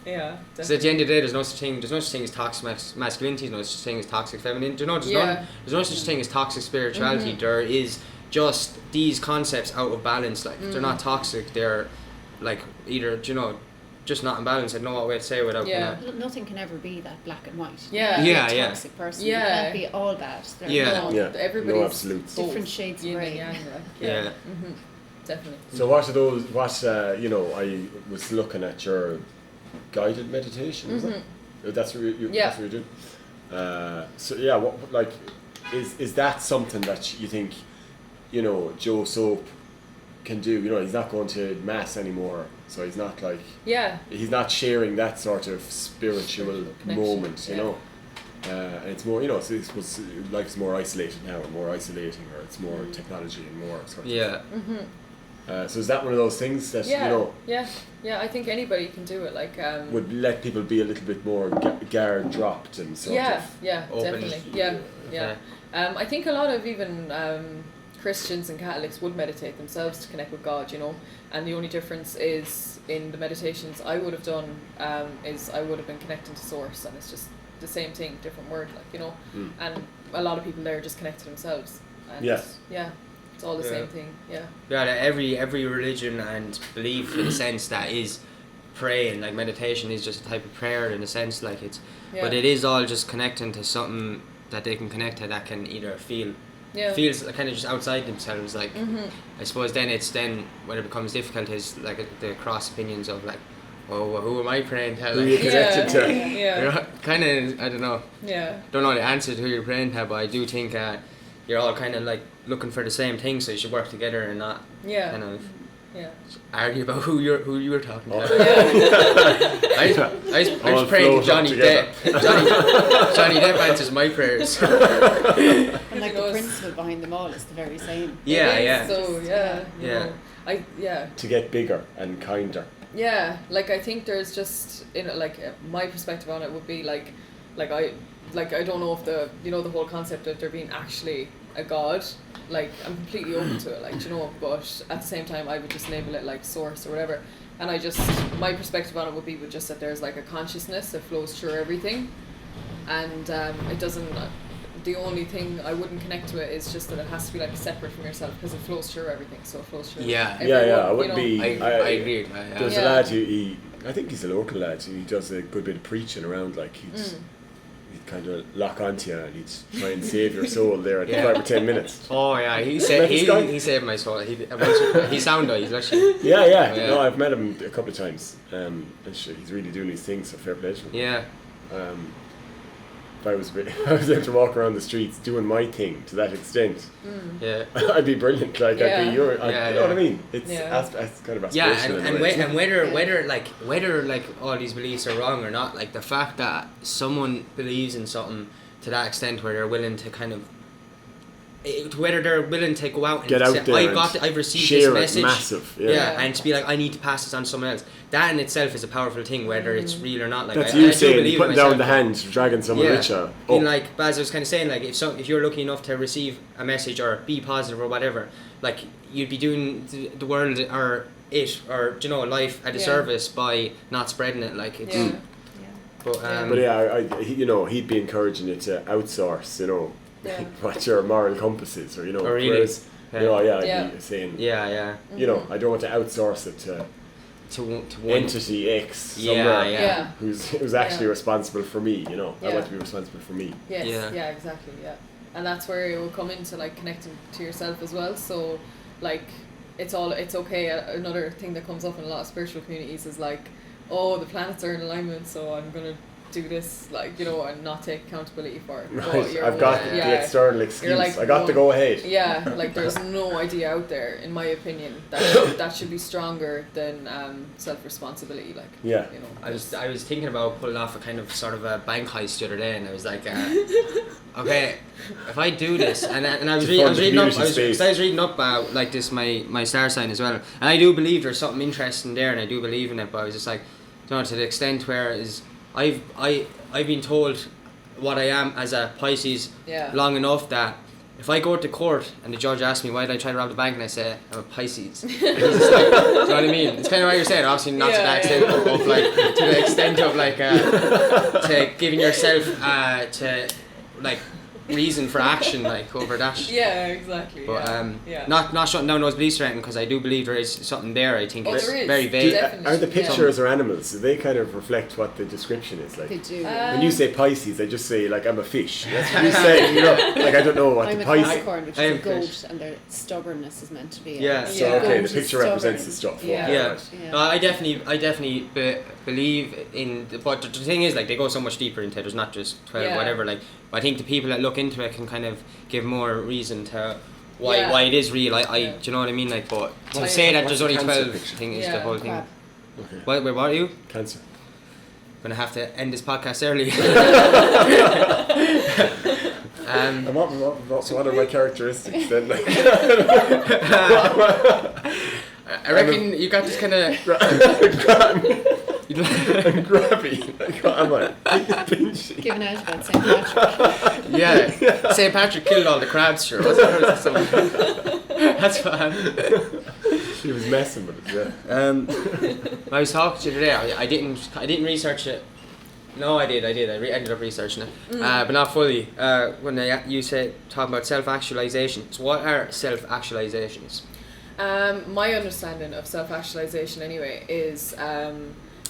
Yeah. So at the end of the day, there's no such thing as toxic masculinity. There's no such thing as toxic femininity. There's no such thing as toxic spirituality. There is just these concepts out of balance. Like they're not toxic. They're like either just not in balance. I don't know what way to say it without. Nothing can ever be that black and white. A toxic person. You can't be all that. Everybody's no absolutes. Different shades of grey. Definitely. So what are those? I was looking at your guided meditation. Is it? That's what that's what you're doing. Is that something that you think, Joe Soap can do? He's not going to mass anymore, so he's not like he's not sharing that sort of spiritual moment. And it's more, life's more isolated now, or more isolating, or it's more technology and more sort of. So is that one of those things that I think anybody can do it, like would let people be a little bit more guard dropped and sort of open. Definitely I think a lot of even Christians and Catholics would meditate themselves to connect with God, and the only difference is in the meditations I would have done is I would have been connecting to source, and it's just the same thing, different word, and a lot of people there just connect to themselves, and it's all the same thing. Every religion and belief, in a sense, that is praying, like meditation is just a type of prayer in a sense, like it's but it is all just connecting to something that they can connect to, that can either feels kind of just outside themselves, like I suppose then when it becomes difficult is like the cross opinions of like, oh, who am I praying to? Like, who are you connected to? Kind of, I don't know the answer to who you're praying to, but I do think you're all kind of like looking for the same thing, so you should work together and not kind of argue about who you were talking to. I was praying to Johnny Depp. Johnny Depp answers my prayers. And like the principle behind them all is the very same. So to get bigger and kinder. Like I think there's just my perspective on it would be like I don't know if the the whole concept of there being actually a God, like I'm completely open to it, like but at the same time I would just label it like source or whatever, and my perspective on it would be just that there's like a consciousness that flows through everything, and it doesn't. The only thing I wouldn't connect to it is just that it has to be like separate from yourself, because it flows through everything, so it flows through. I wouldn't be. I agree. There's a lad who I think he's a local lad. He does a good bit of preaching around, like he'd kind of lock onto you and he'd try and save your soul there at 5 or 10 minutes. Oh yeah, he saved my soul. He's sound though. He's actually. No, I've met him a couple of times. He's really doing these things, so fair play to him. Yeah. If I was able to walk around the streets doing my thing to that extent, I'd be brilliant. Like I'd be you know what I mean? It's kind of aspirational. And whether like all these beliefs are wrong or not, like the fact that someone believes in something to that extent where they're willing to kind of whether they're willing to go out and get out say, there I've received share this message. Massive, and to be like, I need to pass this on to someone else. That in itself is a powerful thing, whether it's real or not. Like, that's I you do saying, believe putting down the hand, dragging someone richer. Being like Baz was kind of saying, like, if you're lucky enough to receive a message or be positive or whatever, like, you'd be doing the world or life a disservice by not spreading it. Like, it's. But he'd be encouraging you to outsource, what your moral compass is, or whereas, I'd be saying, I don't want to outsource it to one entity X somewhere who's actually responsible for me. I want to be responsible for me. Yes, exactly, and that's where it will come into like connecting to yourself as well. So, like, it's okay. Another thing that comes up in a lot of spiritual communities is like, oh, the planets are in alignment, so I'm gonna do this, like, and not take accountability for it. Right, I've got the external excuse. Like, I got to go ahead. Yeah, like, there's no idea out there, in my opinion, that should be stronger than self-responsibility. Like, I was thinking about pulling off a kind of sort of a bank heist the other day, and I was like, okay, if I do this, and I was reading up about like this my star sign as well, and I do believe there's something interesting there, and I do believe in it, but I was just like, to the extent where I've been told what I am as a Pisces long enough that if I go to court and the judge asks me why did I try to rob the bank and I say I'm a Pisces, he's just like, do you know what I mean? It's kind of what you're saying, obviously not to the extent of like, to the extent of like to giving yourself to like reason for action, like, over that. Yeah, exactly. But not shutting down those beliefs or anything, because I do believe there is something there. I think it's very vague. Are the pictures or animals, do they kind of reflect what the description is? Like, they do. When you say Pisces, I just say, like, I'm a fish. That's what you say, like, I don't know what I'm the Pisces. Pisces... I'm a Capricorn, which is a goat, and their stubbornness is meant to be the picture represents the stuff. No, I definitely believe in, but the thing is, like, they go so much deeper into it. There's not just 12 whatever, like, I think the people that look into it can kind of give more reason to why it is real. Do you know what I mean? Like, but to say that there's only 12 thing is the whole thing. Okay. What are you? Cancer. I'm gonna have to end this podcast early. What are my characteristics then? I reckon you got this kind of grabby. Like, what am I? Giving out about St. Patrick. Yeah, St. Patrick killed all the crabs, sure. That's what happened. She was messing with it. Yeah. I was talking to you today. I didn't research it. No, I did. I ended up researching it, but not fully. When you talk about self-actualization, so what are self-actualizations? My understanding of self-actualization, anyway, is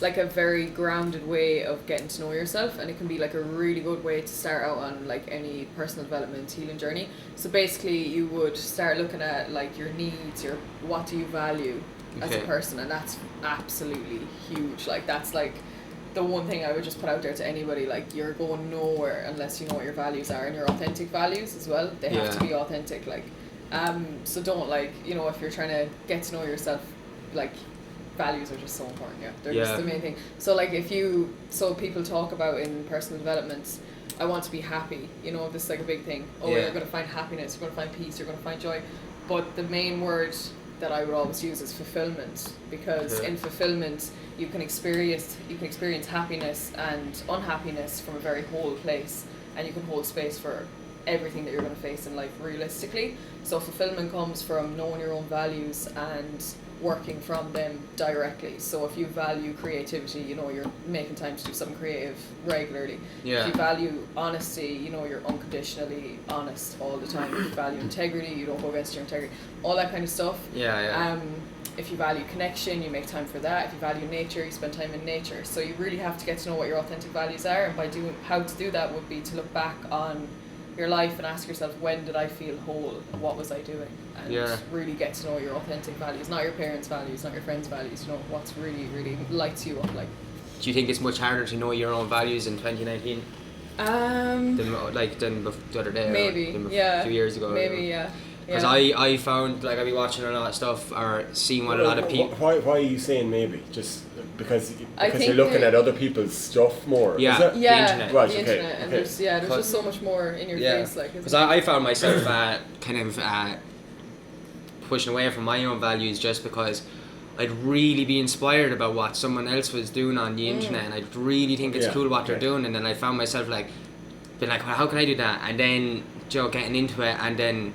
like a very grounded way of getting to know yourself, and it can be like a really good way to start out on like any personal development healing journey. So basically, you would start looking at like your needs, what do you value as a person, and that's absolutely huge. Like, that's like the one thing I would just put out there to anybody. Like, you're going nowhere unless you know what your values are, and your authentic values as well. They have to be authentic. Like, so don't, like, if you're trying to get to know yourself, like, values are just so important. They're just the main thing. So like, people talk about in personal development, I want to be happy, this is like a big thing. You're going to find happiness, you're going to find peace, you're going to find joy. But the main word that I would always use is fulfillment, because in fulfillment you can experience happiness and unhappiness from a very whole place, and you can hold space for everything that you're going to face in life realistically. So fulfillment comes from knowing your own values and working from them directly. So if you value creativity, you're making time to do something creative regularly. If you value honesty, you're unconditionally honest all the time. If you value integrity, you don't go against your integrity, all that kind of stuff. If you value connection, you make time for that. If you value nature, you spend time in nature. So you really have to get to know what your authentic values are, and how to do that would be to look back on your life and ask yourself, when did I feel whole? What was I doing? And really get to know your authentic values, not your parents' values, not your friends' values. What's really, really lights you up. Like, do you think it's much harder to know your own values in 2019 than the other day? Maybe, a few years ago? Maybe, Because I found like I'd be watching a lot of stuff or seeing what a lot of people. Why are you saying maybe? Just because you're looking at other people's stuff more. Yeah, is that? the internet. Right, the internet, and there's just so much more in your face. Like, because I found myself kind of pushing away from my own values just because I'd really be inspired about what someone else was doing on the internet, and I'd really think it's cool what they're doing, and then I found myself like being like, well, how can I do that? And then getting into it, and then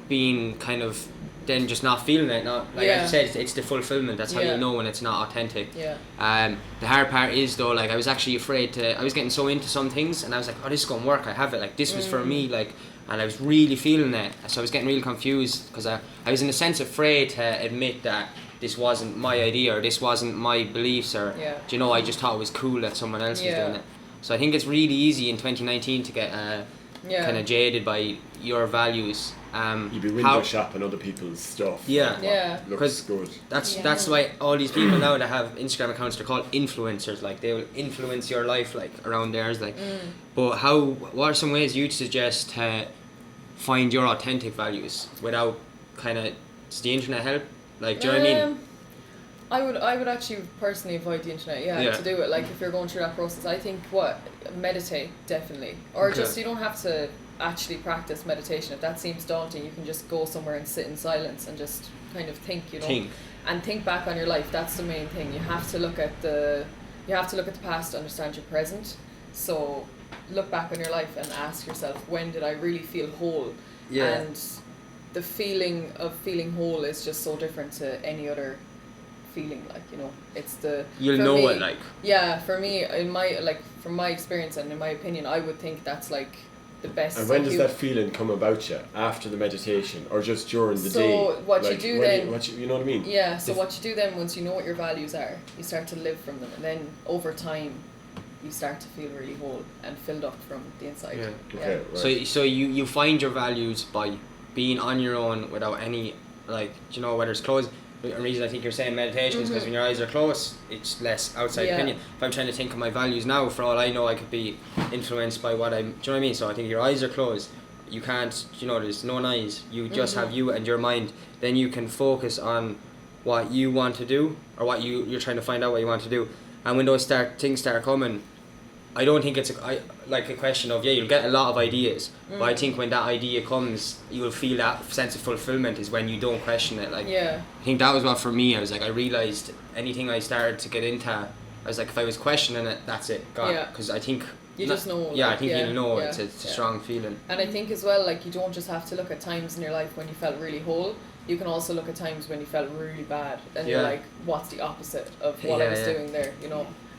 being kind of then just not feeling it. Not like I said, it's the fulfillment. That's how you know when it's not authentic. The hard part is though, like I was actually afraid I was getting so into some things, and I was like, oh, this is gonna work. I have it. Like this was for me. Like, and I was really feeling it. So I was getting really confused because I was in a sense afraid to admit that this wasn't my idea or this wasn't my beliefs or do you know, I just thought it was cool that someone else was doing it. So I think it's really easy in 2019 to get kind of jaded by your values. You'd be window shopping other people's stuff. Looks good. That's why all these people now that have Instagram accounts, they're called influencers. Like they will influence your life like around theirs. Like, but what are some ways you'd suggest to find your authentic values without kind of does the internet help? Like, do you know what I mean? I would actually personally avoid the internet, to do it. Like if you're going through that process, I think meditate definitely, or just you don't have to actually practice meditation. If that seems daunting, you can just go somewhere and sit in silence and just kind of think, and think back on your life. That's the main thing. You have to look at the past to understand your present. So look back on your life and ask yourself, when did I really feel whole? And the feeling of feeling whole is just so different to any other feeling. Like, it's the for me, in my from my experience and in my opinion, I would think that's like the best. And when does that feeling come about you? After the meditation or just during the day? So what you do then, you know what I mean? Yeah, so what you do then, once you know what your values are, you start to live from them, and then over time you start to feel really whole and filled up from the inside. Right. So you find your values by being on your own without any, like, whether it's closed. The reason I think you're saying meditation is because when your eyes are closed, it's less outside opinion. If I'm trying to think of my values now, for all I know, I could be influenced by what I'm. Do you know what I mean? So I think your eyes are closed. You can't. There's no noise. You just have you and your mind. Then you can focus on what you want to do, or what you're trying to find out what you want to do. And when those things start coming, I don't think it's a question of you'll get a lot of ideas, but I think when that idea comes, you will feel that sense of fulfillment is when you don't question it. Like, I think that was what for me. I was like, I realized anything I started to get into, I was like, if I was questioning it, that's it, God. Because I think just know. I think you'll know it's a strong feeling. And I think as well, like, you don't just have to look at times in your life when you felt really whole. You can also look at times when you felt really bad, and you're like, what's the opposite of what I was doing there?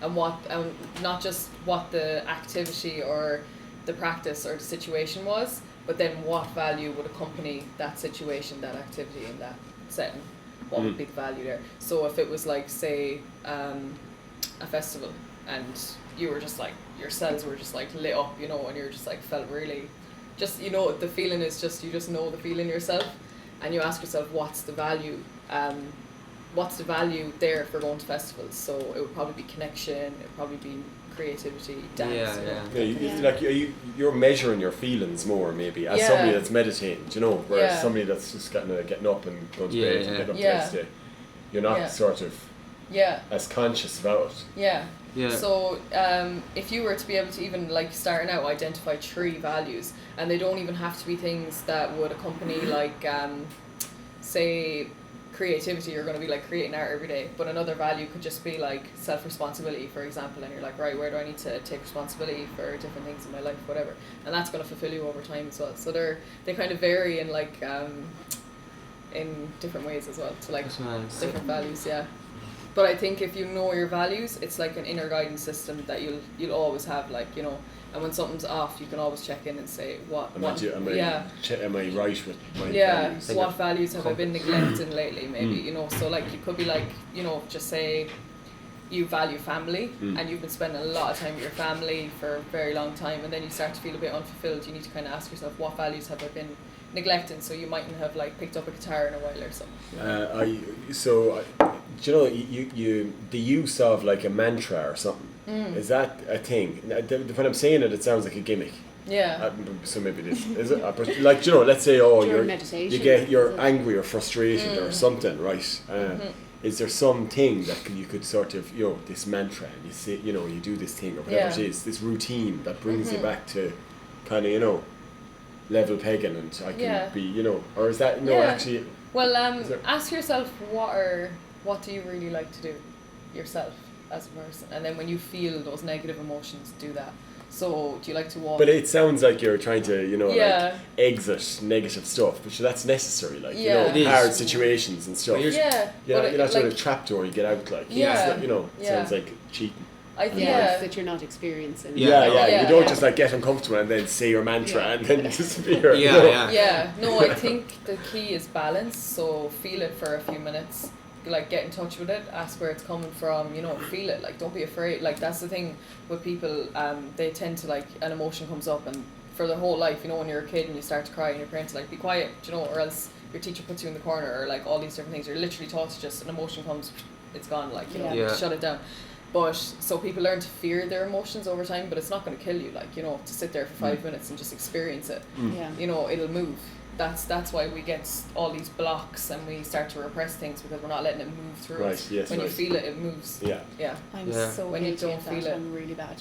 And not just what the activity or the practice or the situation was, but then what value would accompany that situation, that activity in that setting. What would be the value there? So if it was like, say, a festival, and you were just like, your cells were just like lit up, and you're just like felt really, just the feeling is just, you just know the feeling yourself, and you ask yourself, what's the value? What's the value there for going to festivals? So it would probably be connection, it would probably be creativity, dance. Like you're measuring your feelings more maybe as somebody that's meditating, whereas somebody that's just getting up and going to bed and getting up the next day. You're not sort of as conscious about it. So if you were to be able to even like starting out identify 3 values, and they don't even have to be things that would accompany like say creativity, you're going to be like creating art every day, but another value could just be like self-responsibility, for example, and you're like, right, where do I need to take responsibility for different things in my life, whatever, and that's going to fulfill you over time as well. So they kind of vary in like in different ways as well, so like different values. But I think if you know your values, it's like an inner guidance system that you'll always have, like, and when something's off, you can always check in and say, am I right with my values? What values have I been neglecting lately, maybe, so like you could be like, just say you value family and you've been spending a lot of time with your family for a very long time, and then you start to feel a bit unfulfilled. You need to kind of ask yourself, what values have I been neglecting? So you mightn't have like picked up a guitar in a while or something. The use of like a mantra or something, is that a thing? When I'm saying it, it sounds like a gimmick. Yeah. So maybe this is it. But like let's say you're angry or frustrated or something, right? Is there something that you could sort of this mantra and you say you do this thing or whatever it is, this routine that brings you back to kind of level pegging and I can be or is that actually? Well, ask yourself what do you really like to do yourself as a person, and then when you feel those negative emotions, do that. So, do you like to walk? But it sounds like you're trying to, like exit negative stuff, but that's necessary, like, hard situations and stuff. You're not sort of trapdoor you get out, like, sounds like cheating. I think that you're not experiencing. You don't just like get uncomfortable and then say your mantra and then disappear. No, I think the key is balance. So feel it for a few minutes, like get in touch with it, ask where it's coming from. Feel it. Like don't be afraid. Like that's the thing with people. They tend to like an emotion comes up and for their whole life. When you're a kid and you start to cry and your parents are like be quiet, or else your teacher puts you in the corner or like all these different things. You're literally taught to just an emotion comes, it's gone. Like shut it down. But so people learn to fear their emotions over time, but it's not going to kill you. Like to sit there for 5 minutes and just experience it. It'll move. That's why we get all these blocks and we start to repress things because we're not letting it move through us. Yes, when you feel it, it moves. I'm so when you don't feel it, I'm really bad.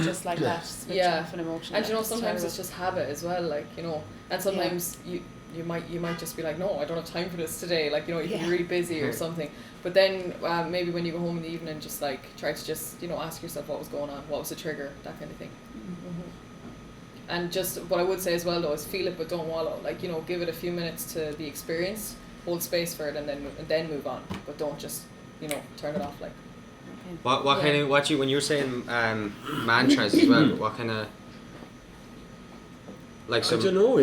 Just like that. Switch off an emotion. And sometimes it's just habit as well. Like and sometimes you might just be like, no, I don't have time for this today. Like you can be really busy or something. But then maybe when you go home in the evening, just like try to just ask yourself what was going on, what was the trigger, that kind of thing. And just what I would say as well though is feel it but don't wallow. Like give it a few minutes to the experience, hold space for it, and then move on. But don't just turn it off. Like what kind of when you're saying mantras as well, what kind of like some, I don't know.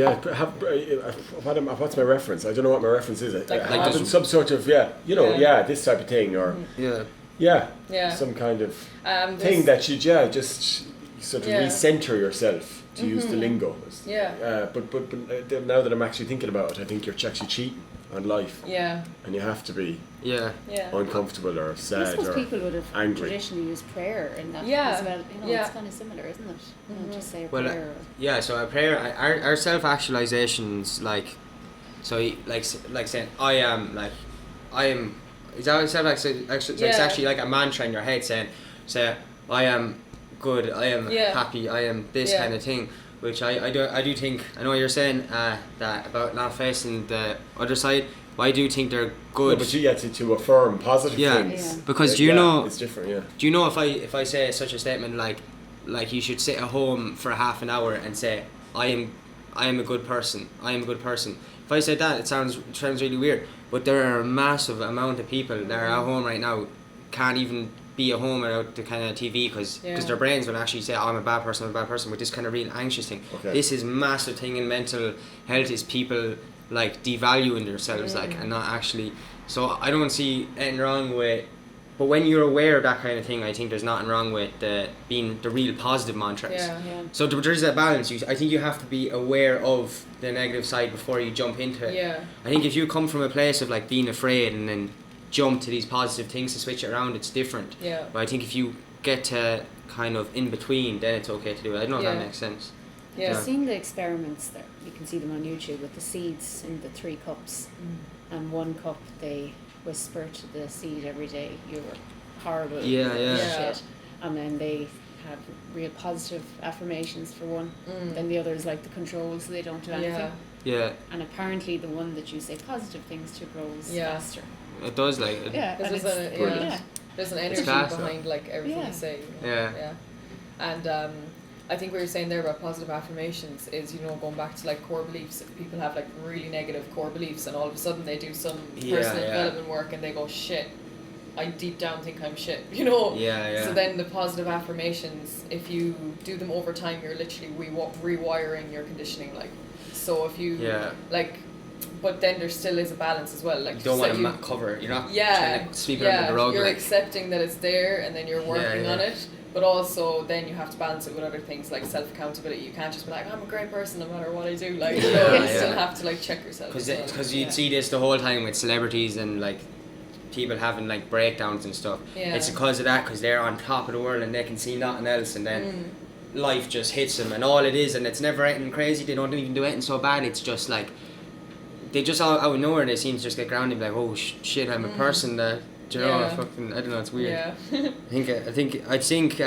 What's my reference? I don't know what my reference is. Like some sort of this type of thing or some kind of thing that you just sort of recenter yourself. To use the lingo, but now that I'm actually thinking about it, I think you're actually cheating on life. And you have to be uncomfortable or sad I suppose or people would have angry. Traditionally used prayer in that as well. It's kind of similar, isn't it? Just say a prayer. So a prayer, our self-actualizations, like, so like saying I am. Is that it's actually like a mantra in your head saying I am good, I am happy, I am this kind of thing, which I do think, I know you're saying that about not facing the other side, but I do think they're good. But you get to affirm positive things. Because do you know it's different. Do you know if I say such a statement like you should sit at home for half an hour and say I am a good person, I am a good person. If I said that, it sounds really weird, but there are a massive amount of people that are at home right now can't even be at home without the kind of TV because their brains will actually say, I'm a bad person, with this kind of real anxious thing. This is massive thing in mental health is people like devaluing themselves and not actually. So I don't see anything wrong with, but when you're aware of that kind of thing, I think there's nothing wrong with being the real positive mantras. So there's that balance. I think you have to be aware of the negative side before you jump into it. I think if you come from a place of like being afraid and then jump to these positive things to switch it around, it's different. But I think if you get to kind of in between, then it's okay to do it. I don't know if that makes sense. I've seen the experiments there. You can see them on YouTube with the seeds in the 3 cups. And 1 cup they whisper to the seed every day, you're horrible, shit. And then they have real positive affirmations for one. Then the other is like the control, so they don't do anything. And apparently the one that you say positive things to grows faster. It does, like it. There's an energy behind like everything you say. And I think what you're saying there about positive affirmations is going back to like core beliefs. If people have like really negative core beliefs and all of a sudden they do some personal development work and they go, shit, I deep down think I'm shit, So then the positive affirmations, if you do them over time, you're literally rewiring your conditioning. Like, so if you but then there still is a balance as well. Like you don't want to cover. You're not trying to sweep it under the rug. You're accepting that it's there, and then you're working on it. But also, then you have to balance it with other things like self accountability. You can't just be like, I'm a great person no matter what I do. Like you still have to like check yourself. Because you'd see this the whole time with celebrities and like people having like breakdowns and stuff. It's because of that, because they're on top of the world and they can see nothing else, and then life just hits them and all it is, and it's never anything crazy. They don't even do anything so bad. It's just like they just all out of nowhere they seem to just get grounded like, oh shit, I'm a person that, you know, fucking, I don't know, it's weird. I think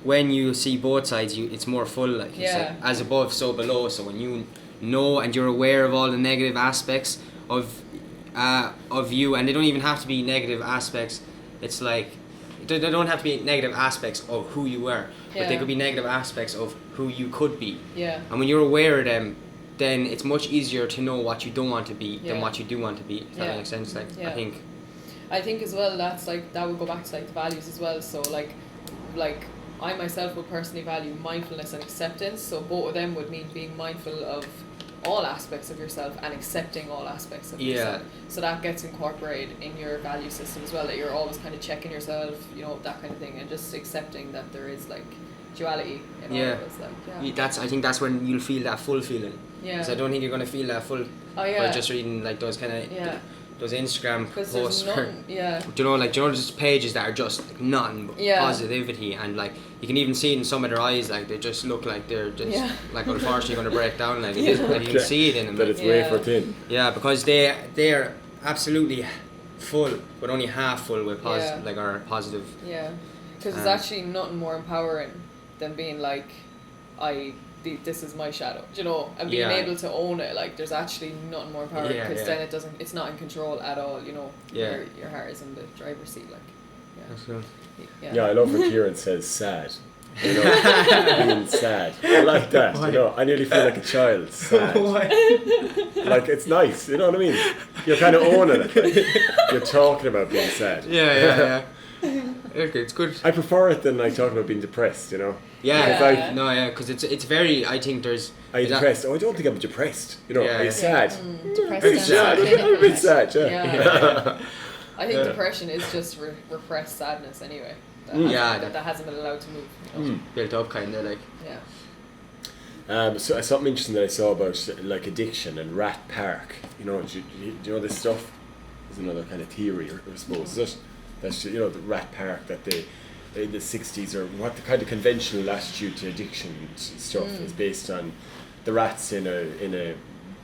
when you see both sides, it's more full, like you said, as above so below. So when you know and you're aware of all the negative aspects of you, and they don't even have to be negative aspects. It's like they don't have to be negative aspects of who you were, but they could be negative aspects of who you could be. And when you're aware of them, then it's much easier to know what you don't want to be than what you do want to be. If that makes sense. Like I think as well that's like that would go back to like the values as well. So like I myself would personally value mindfulness and acceptance. So both of them would mean being mindful of all aspects of yourself and accepting all aspects of yourself. So that gets incorporated in your value system as well, that you're always kind of checking yourself, you know, that kind of thing, and just accepting that there is like duality in all of us. Like, I think that's when you'll feel that full feeling. Because I don't think you're going to feel that full by just reading like those kind of those Instagram posts. You know, like, just pages that are just like nothing but positivity, and like you can even see it in some of their eyes, like they just look like they're just like unfortunately going to break down. Like you can see it in them. That it's wafer thin. Yeah, because they're absolutely full, but only half full with like our positive. Yeah, because there's actually nothing more empowering than being like, this is my shadow, you know, and being able to own it. Like there's actually nothing more empowering, because then it's not in control at all, you know. Your heart is in the driver's seat, like. Yeah, I love when Kieran says sad. You know, being sad. I like that. You know, I nearly feel like a child. Sad. Like it's nice. You know what I mean? You're kind of owning it. Like, you're talking about being sad. Yeah. Okay, it's good. I prefer it than like talking about being depressed. You know. Because it's very. I think there's. Are you depressed? Oh, I don't think I'm depressed. You know, are you sad? Depressed. I'm sad. I'm a bit sad. Yeah. I think depression is just repressed sadness anyway. That hasn't been allowed to move. You know? Built up, kind of like. So something interesting that I saw about like addiction and Rat Park. You know, do you know this stuff? There's another kind of theory, I suppose. Is it? That's, you know, the Rat Park that they in the 60s, or what the kind of conventional attitude to addiction stuff is based on the rats in a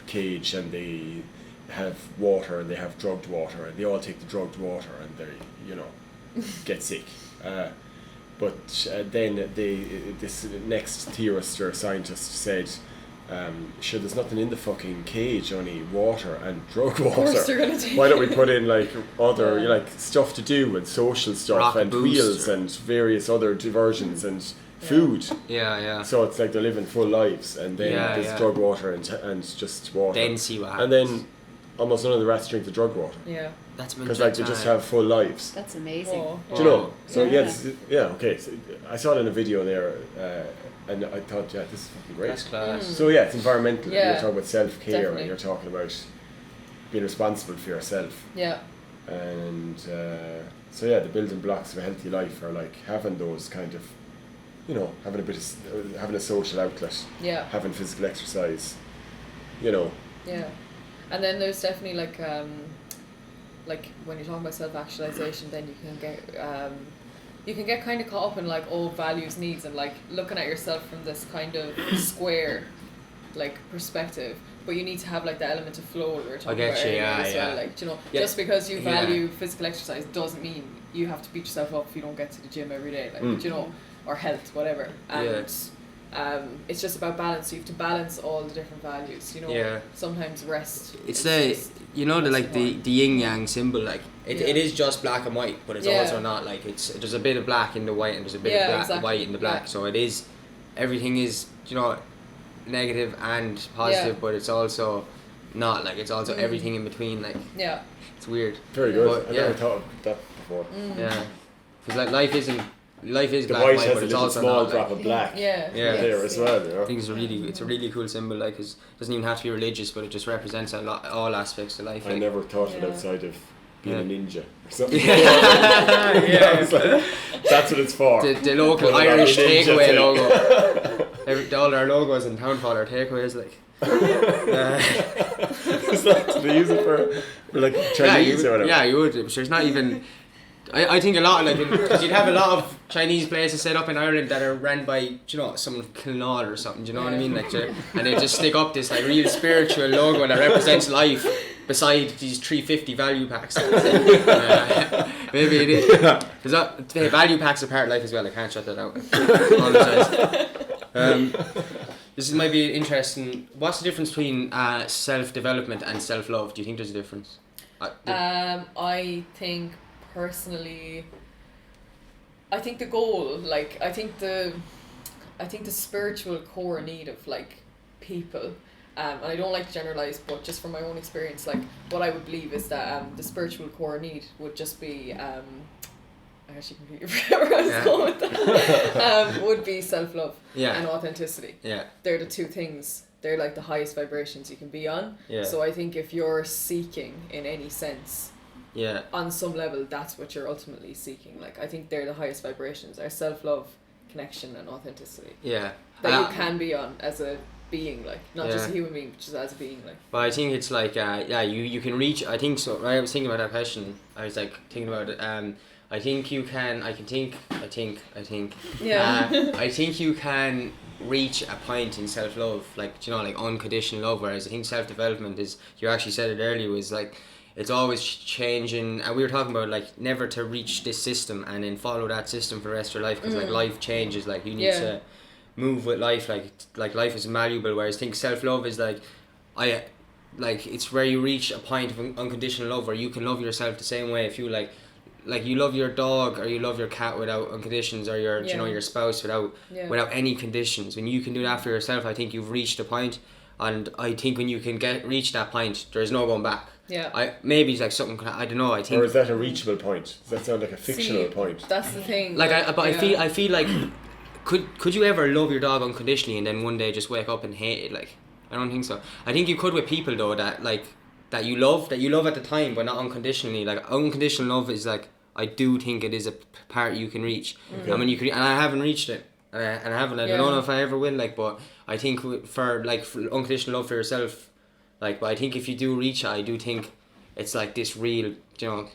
cage, and they have water and they have drugged water, and they all take the drugged water and they, you know, get sick. But then this next theorist or scientist said, sure, there's nothing in the fucking cage, only water and drug water. Of course they're gonna take Why don't we put in like other like stuff to do and social stuff Rock and boost wheels and various other diversions and food. So it's like they're living full lives, and then there's drug water and just water. Then see what And happens. then almost none of the rats drink the drug water. Yeah. That's because like they just have full lives. That's amazing. Do you know? So okay. So I saw it in a video there, and I thought, this is fucking great. That's class. So it's environmental. You're talking about self-care, Definitely. and you're talking about being responsible for yourself. Yeah. And the building blocks of a healthy life are like having those kind of, you know, having a social outlet. Yeah. Having physical exercise. You know. Yeah. And then there's definitely like when you're talking about self-actualization, then you can get kind of caught up in like old values, needs, and like looking at yourself from this kind of square like perspective. But you need to have like the element of flow we were talking about earlier as well. Like, you know, just because you value physical exercise doesn't mean you have to beat yourself up if you don't get to the gym every day. Like, you know, or health, whatever. And it's just about balance. So you have to balance all the different values. You know, sometimes rest. It's the yin yang symbol. Like it is just black and white, but it's also not. Like there's a bit of black in the white and there's a bit of white in the black. So it is, everything is, you know, negative and positive, but it's also not. Like it's also everything in between. Like it's weird. Very good. But, I never thought of that before. Yeah, because like life is the black white and white, has but a it's little also small not, drop of black there as well. You know? I think it's a really cool symbol. Like, it doesn't even have to be religious, but it just represents all aspects of life. I never thought of it outside of being a ninja or something. That's what it's for. The local Irish takeaway logo. All our logos in Townfall are takeaways, like. Do they use it for like Chinese or whatever? Yeah, you would. There's not even. I think a lot of because you'd have a lot of Chinese places set up in Ireland that are run by someone from Kilnall or something. Do you know what I mean? And they just stick up this real spiritual logo that represents life beside these 350 value packs. Maybe it is. The value packs are part of life as well. I can't shut that out. This might be interesting. What's the difference between self-development and self-love? Do you think there's a difference? I think personally, I think the goal, I think the spiritual core need of people, and I don't like to generalize, but just from my own experience, what I would believe is that the spiritual core need would just be I actually completely forgot where I was going with that. Would be self-love and authenticity. Yeah, they're the two things. They're the highest vibrations you can be on. Yeah. So I think if you're seeking in any sense, on some level, that's what you're ultimately seeking. I think they're the highest vibrations. Are self-love, connection, and authenticity. Yeah. That you can be on as a being, not just a human being, but just as a being, But I think it's you can reach. I think so. When I was thinking about that question, I was thinking about it. I think you can. I think. Yeah. I think you can reach a point in self-love, unconditional love, whereas I think self-development is, you actually said it earlier, was it's always changing, and we were talking about never to reach this system and then follow that system for the rest of your life, because life changes, you need to move with life, life is malleable, whereas I think self-love is it's where you reach a point of unconditional love where you can love yourself the same way. If you you love your dog or you love your cat without conditions, or your your spouse without any conditions. When you can do that for yourself, I think you've reached a point, and I think when you can reach that point, there's no going back. Yeah. Maybe it's something, I don't know. I think. Or is that a reachable point? Does that sound like a fictional point? That's the thing. I feel could you ever love your dog unconditionally and then one day just wake up and hate it? I don't think so. I think you could with people though that that you love at the time, but not unconditionally. Unconditional love is I do think it is a part you can reach. Okay. I mean, and I haven't reached it, and I haven't. I don't know if I ever will. But I think for unconditional love for yourself, but I think if you do reach it, I do think it's this real,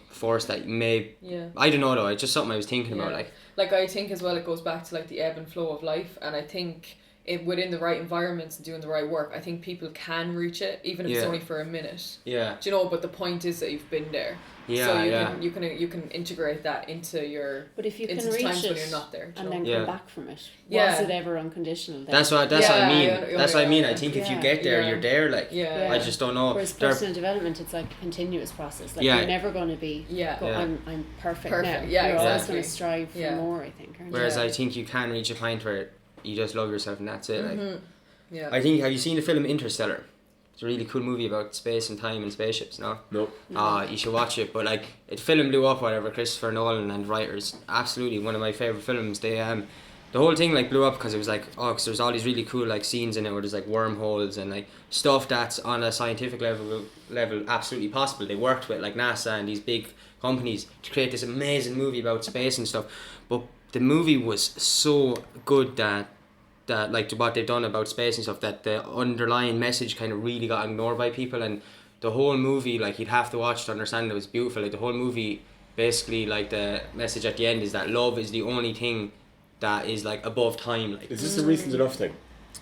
force that may. Yeah. I don't know though. It's just something I was thinking about. I think as well, it goes back to the ebb and flow of life, and I think within the right environments and doing the right work, I think people can reach it, even if it's only for a minute. Yeah. Do you know? But the point is that you've been there. Yeah. So you can integrate that into your. But if you can reach times it when you're not there, and then come back from it, was it ever unconditional? Then? That's what I mean. That's what I mean. I think if you get there, you're there. I just don't know. Whereas personal development, it's a continuous process. You're never going to be. I'm perfect now. Yeah, you're always going to strive for more. I think. Whereas I think you can reach a point where you just love yourself and that's it. Yeah. I think, have you seen the film Interstellar? It's a really cool movie about space and time and spaceships, no? No. You should watch it. But the film blew up, whatever. Christopher Nolan and writers, absolutely one of my favourite films. They the whole thing blew up because it was because there's all these really cool scenes in it where there's wormholes and stuff that's on a scientific level absolutely possible. They worked with NASA and these big companies to create this amazing movie about space and stuff. But the movie was so good that what they've done about space and stuff, that the underlying message kind of really got ignored by people, and the whole movie you'd have to watch to understand it was beautiful. The whole movie basically the message at the end is that love is the only thing that is above time. Is this a recent enough thing?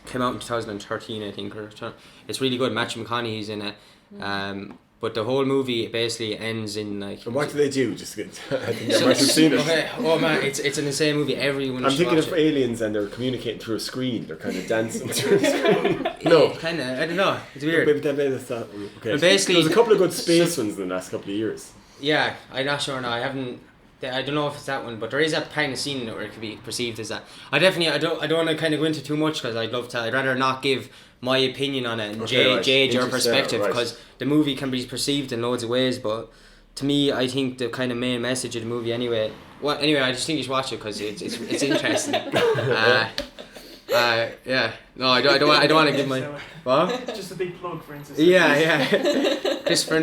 Came out in 2013, I think. It's really good. Matthew McConaughey's in it. But the whole movie basically ends in And what do they do? Just I think I might have seen it. Okay. Oh man, it's an insane movie. Everyone. I'm thinking of aliens and they're communicating through a screen. They're kind of dancing through a screen. No. Kind of. I don't know. It's weird. Maybe that's that. Okay. But basically, there's a couple of good space ones in the last couple of years. Yeah, I'm not sure now. I don't know if it's that one, but there is a kind of scene in it where it could be perceived as that. I don't want to kind of go into too much because I'd rather not give my opinion on it and judge your perspective, because the movie can be perceived in loads of ways. But to me, I think the kind of main message of the movie anyway. Well, anyway, I just think you should watch it because it's interesting. Yeah. No, I don't want to give my. What? Just a big plug for instance. Yeah. Christopher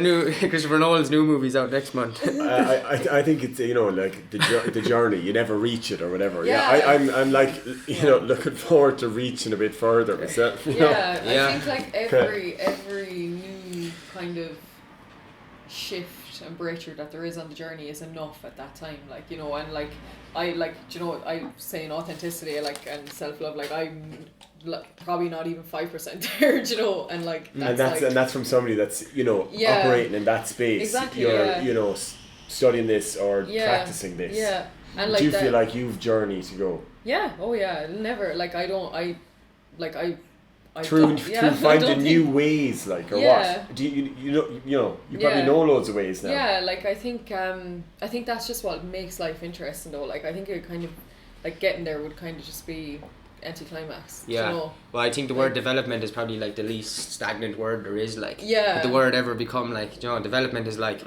Nolan's new movie's out next month. I think it's the journey. You never reach it or whatever. Yeah. I'm looking forward to reaching a bit further myself. I think every new kind of shift and breakthrough that there is on the journey is enough at that time, like, you know. And like I like, you know, I saying authenticity, like, and self-love, like I'm probably not even 5% there, you know. And like that's from somebody that's, you know, operating in that space. Exactly. You're you know, studying this or practicing this. And like, do you feel like you've journey to go? Oh yeah, never, like I through finding new ways, like, or what? Do you probably know loads of ways now. Yeah, like I think that's just what makes life interesting though. Like I think it kind of, like, getting there would kind of just be anticlimax. Yeah. You know? Well, I think the word development is probably like the least stagnant word there is. Like, yeah. Could the word ever become like, you know, development is like,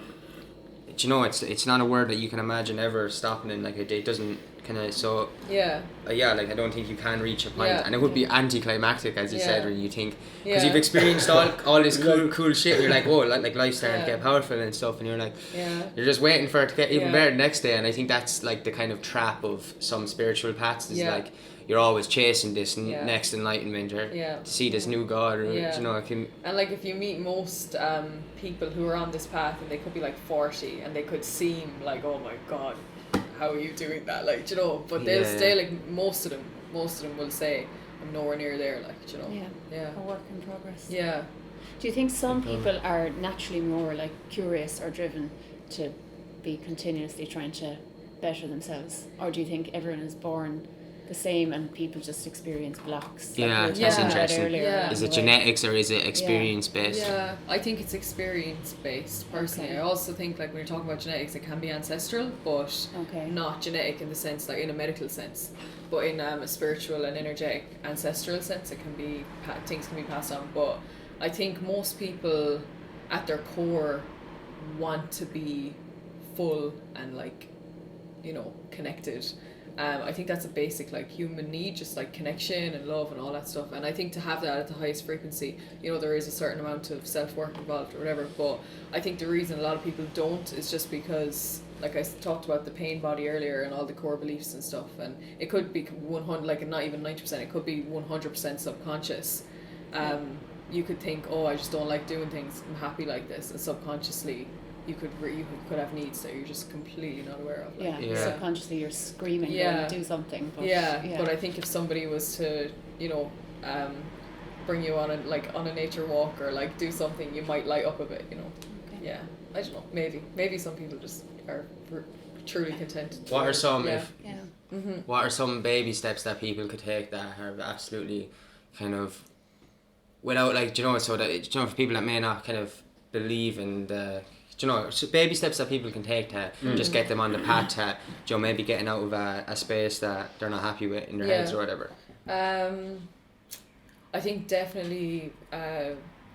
you know, it's not a word that you can imagine ever stopping, and like it doesn't kind of, so like I don't think you can reach a point, and it would be anticlimactic, as you said, when you think, because you've experienced all this cool shit, you're like, whoa, like life's starting to get powerful and stuff, and you're like, you're just waiting for it to get even better the next day. And I think that's like the kind of trap of some spiritual paths, is like you're always chasing this next enlightenment, or to see this new God, or you know, and like if you meet most people who are on this path, and they could be like 40, and they could seem like, oh my God, how are you doing that, like, you know, but they'll stay, like, most of them will say, I'm nowhere near there, like, you know. A work in progress. Do you think some people are naturally more like curious or driven to be continuously trying to better themselves, or do you think everyone is born the same and people just experience blocks? That's interesting. Is it genetics or is it experience based? I think it's experience based personally. I also think, like, when you're talking about genetics, it can be ancestral, but not genetic in the sense, like in a medical sense, but in a spiritual and energetic ancestral sense, it can be, things can be passed on. But I think most people at their core want to be full and, like, you know, connected. I think that's a basic, like, human need, just like connection and love and all that stuff. And I think to have that at the highest frequency, you know, there is a certain amount of self-work involved or whatever. But I think the reason a lot of people don't is just because, like I talked about the pain body earlier and all the core beliefs and stuff, and it could be 100, like, not even 90%, it could be 100% subconscious. You could think, oh, I just don't like doing things, I'm happy like this, and subconsciously you could have needs that you're just completely not aware of. Like, subconsciously you're screaming to do something. But, but I think if somebody was to, you know, bring you on a nature walk, or like do something, you might light up a bit, you know. I don't know, maybe some people just are truly content. What are some what are some baby steps that people could take that are absolutely kind of without, like, you know, so that, you know, for people that may not kind of believe in the, you know, so baby steps that people can take to just get them on the path to, you know, maybe getting out of a space that they're not happy with in their heads or whatever. I think definitely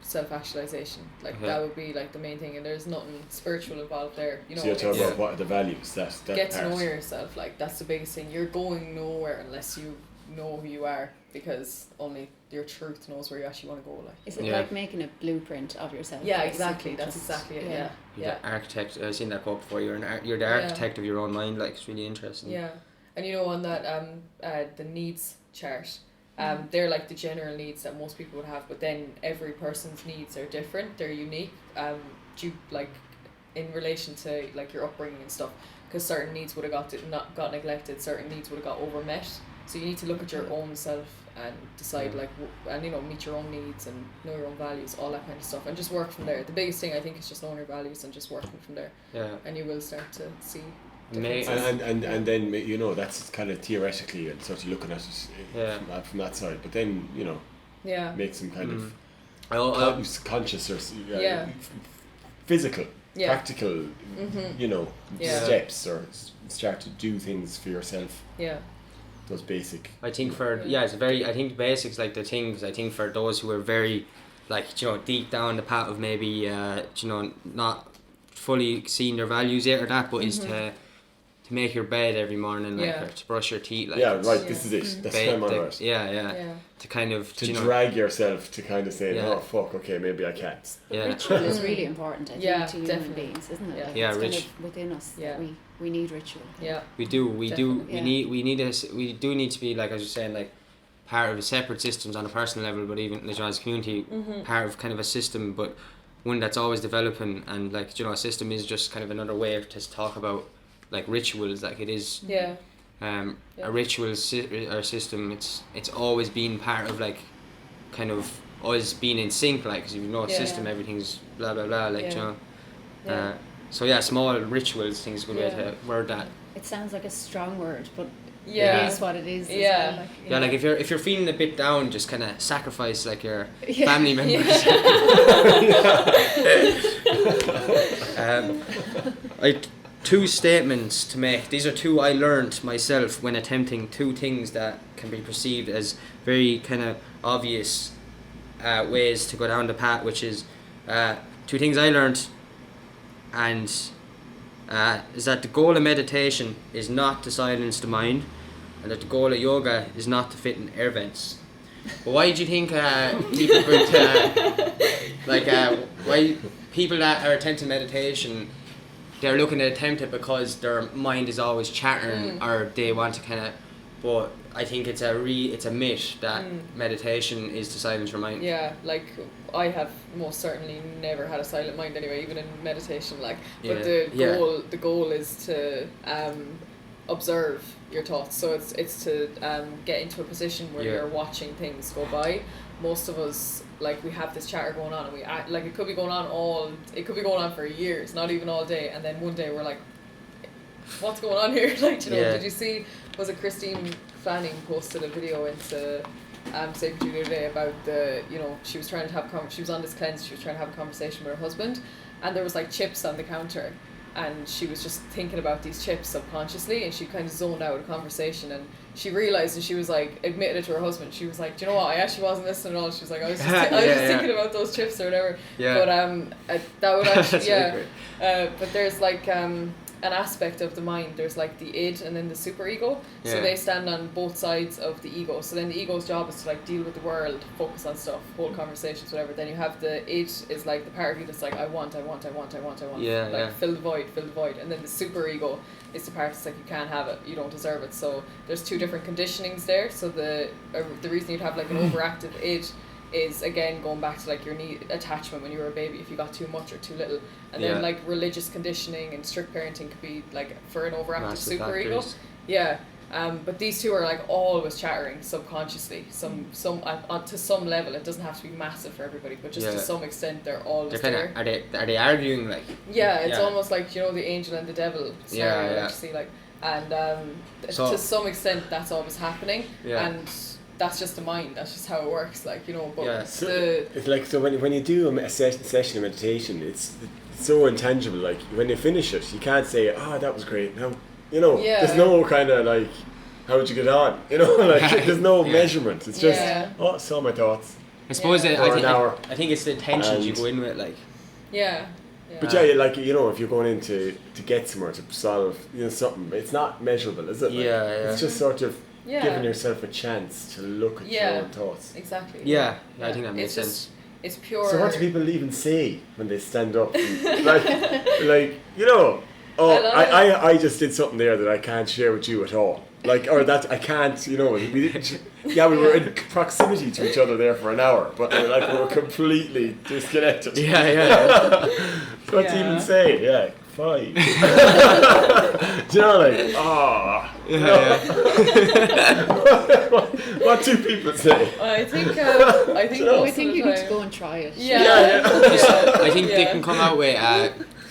self-actualization, like that would be like the main thing, and there's nothing spiritual involved there, you know. So you're talking about what are the values, that get to know yourself, like that's the biggest thing. You're going nowhere unless you know who you are, because only your truth knows where you actually want to go. Like, is it like making a blueprint of yourself? Exactly. That's exactly it. You're the architect. I've seen that quote before. You're the architect of your own mind. Like, it's really interesting. And you know, on that the needs chart, they're like the general needs that most people would have, but then every person's needs are different. They're unique. Like in relation to, like, your upbringing and stuff, because certain needs would have got neglected. Certain needs would have got overmet. So you need to look at your own self and decide, like, and, you know, meet your own needs and know your own values, all that kind of stuff, and just work from there. The biggest thing, I think, is just knowing your values and just working from there. And you will start to see differences. And then, you know, that's kind of theoretically and sort of looking at it from that side, but then, you know, make some kind of conscious or physical, practical, you know, steps, or start to do things for yourself. Those basic. I think I think basics, like the things, I think for those who are very, like, you know, deep down the path of maybe, you know, not fully seeing their values yet or that, but is to make your bed every morning, like, or to brush your teeth, like, this is it. That's what I'm on about. To kind of to drag yourself to kind of say, oh fuck, okay, maybe I can't. Ritual is really important, I think, to human beings, isn't it? Like, it's kind of within us that we need ritual. We do need to be, like, as you're saying, like, part of separate systems on a personal level, but even, like, as a community, part of kind of a system. But one that's always developing, and like, you know, a system is just kind of another way to talk about like rituals. Like it is a ritual or system. It's always been part of like kind of always being in sync, like, because if you know a system, everything's blah blah blah, like, you know. So yeah, small rituals, things good way to word that. It sounds like a strong word, but it is what it is. Yeah. Well, Like, if you're feeling a bit down, just kind of sacrifice like your family members. I 2 statements to make. These are 2 I learned myself when attempting 2 things that can be perceived as very kind of obvious ways to go down the path, which is 2 things I learned, and is that the goal of meditation is not to silence the mind, and that the goal of yoga is not to fit in air vents. But why do you think people would why people that are attempting meditation, they're looking to attempt it because their mind is always chattering, or they want to kind of, but I think it's a myth that meditation is to silence your mind. Yeah, like I have most certainly never had a silent mind anyway, even in meditation. Like, but the goal is to observe your thoughts. So it's to get into a position where you're watching things go by. Most of us, like, we have this chatter going on, and we act, like, it could be going on for years, not even all day, and then one day we're like, what's going on here? Like, you know, did you see, was it Christine Fanning posted a video into St. Patricks the other day about she was trying to have she was on this cleanse, she was trying to have a conversation with her husband, and there was like chips on the counter, and she was just thinking about these chips subconsciously, and she kind of zoned out of conversation, and she realised, and she was like, admitted it to her husband, she was like, do you know what, I actually wasn't listening at all. She was like, I was just thinking about those chips or whatever. But that would actually but there's like an aspect of the mind, there's like the id and then the superego, so they stand on both sides of the ego. So then the ego's job is to like deal with the world, focus on stuff, hold conversations, whatever. Then you have the id is like the part of you that's like, I want, fill the void. And then the superego is the part that's like, you can't have it, you don't deserve it. So there's 2 different conditionings there. So the reason you'd have like an overactive id is, again, going back to like your need attachment when you were a baby, if you got too much or too little. And then like religious conditioning and strict parenting could be like for an overactive superego. But these 2 are like always chattering subconsciously, to some level. It doesn't have to be massive for everybody, but just to some extent they're always there. Are they arguing like? It's almost like, you know, the angel and the devil scenario, actually, like, and to some extent that's always happening, and that's just the mind, that's just how it works, like, you know. But it's like, so when you do a session of meditation, it's so intangible. Like, when you finish it, you can't say, that was great, now, you know, there's no kind of like, how would you get on, you know, like, there's no measurement. It's just saw my thoughts. I suppose I think it's the intentions you go in with, like. But like, you know, if you're going in to get somewhere, to solve, you know, something, it's not measurable, is it? Like, it's just sort of giving yourself a chance to look at your own thoughts. Exactly. I think that makes sense. It's pure. So what do people even say when they stand up? And, like, you know, I just did something there that I can't share with you at all. Like, or that I can't, you know, we were in proximity to each other there for an hour, but we were completely disconnected. What do you even say? 5. Do you know, like, what do people say? I think you need to go and try it. I think they can come out with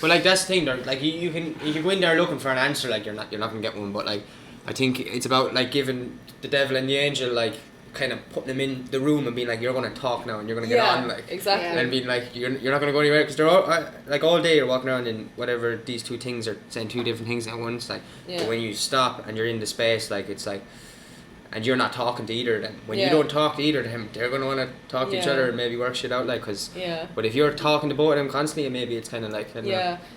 but like, that's the thing, like, you can go in there looking for an answer, like, you're not gonna get one, but like, I think it's about like giving the devil and the angel, like, kind of putting them in the room and being like, you're going to talk now and you're going to get on, like, and being like, you're not going to go anywhere, because they're all like, all day you're walking around and whatever, these 2 things are saying 2 different things at once, like, but when you stop and you're in the space, like, it's like, and you're not talking to either of them. When you don't talk to either of them, they're going to want to talk to each other and maybe work shit out, like, cause but if you're talking to both of them constantly, maybe it's kind of like,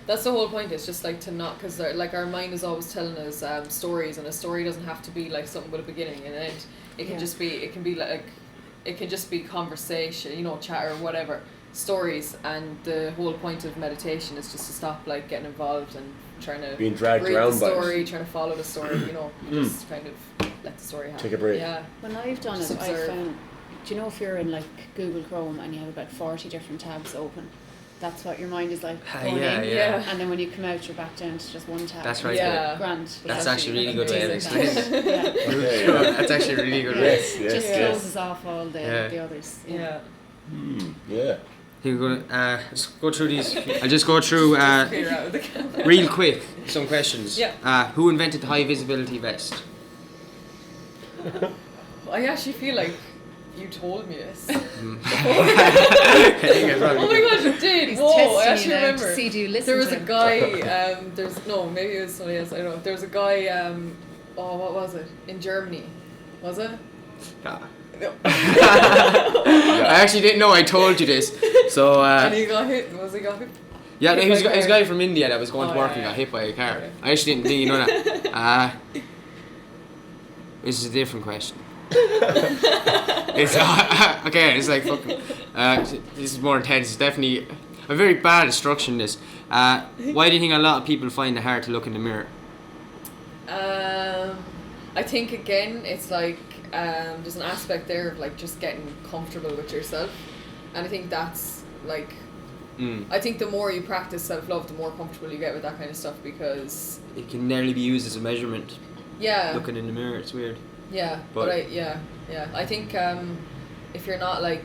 that's the whole point. It's just like to not, because like, our mind is always telling us stories, and a story doesn't have to be like something with a beginning and an end. It can just be, it can just be conversation, you know, chat or whatever, stories. And the whole point of meditation is just to stop like getting involved and trying to being dragged read around the story, trying to follow the story, you know, just kind of let the story happen. Take a break. When I've done it, I found, do you know, if you're in like Google Chrome and you have about 40 different tabs open, that's what your mind is like going yeah, in. yeah. And then when you come out, you're back down to just one tab. That's right. Yeah. Grand. That's actually a really good way of explaining explaining it. Yeah. That's actually a really good way. Just closes off all the others. Yeah. Yeah. Here we go. Let's go through these. I'll just go through Clear out with the camera. real quick some questions. Yeah. Who invented the high visibility vest? I actually feel like you told me this. I Oh my god, you did! He's Whoa, I testing actually you now remember. to see do you listen There was to a him. guy, maybe it was somebody else, I don't know. There was a guy, what was it? In Germany. Was it? Ah. No. I actually didn't know I told you this. So And he got hit. Was he got hit? yeah, no, hit he was by a a car? guy from India that was going to work and yeah. got hit by a car. Okay. I actually didn't think you know that. This is a different question. It's okay. It's like fucking. This is more intense. It's definitely. I'm very bad at structuring this. Why do you think a lot of people find it hard to look in the mirror? I think again, it's like there's an aspect there of like just getting comfortable with yourself, and I think that's like. I think the more you practice self-love, the more comfortable you get with that kind of stuff because. It can nearly be used as a measurement. Yeah. Looking in the mirror, it's weird. Yeah, but I think if you're not like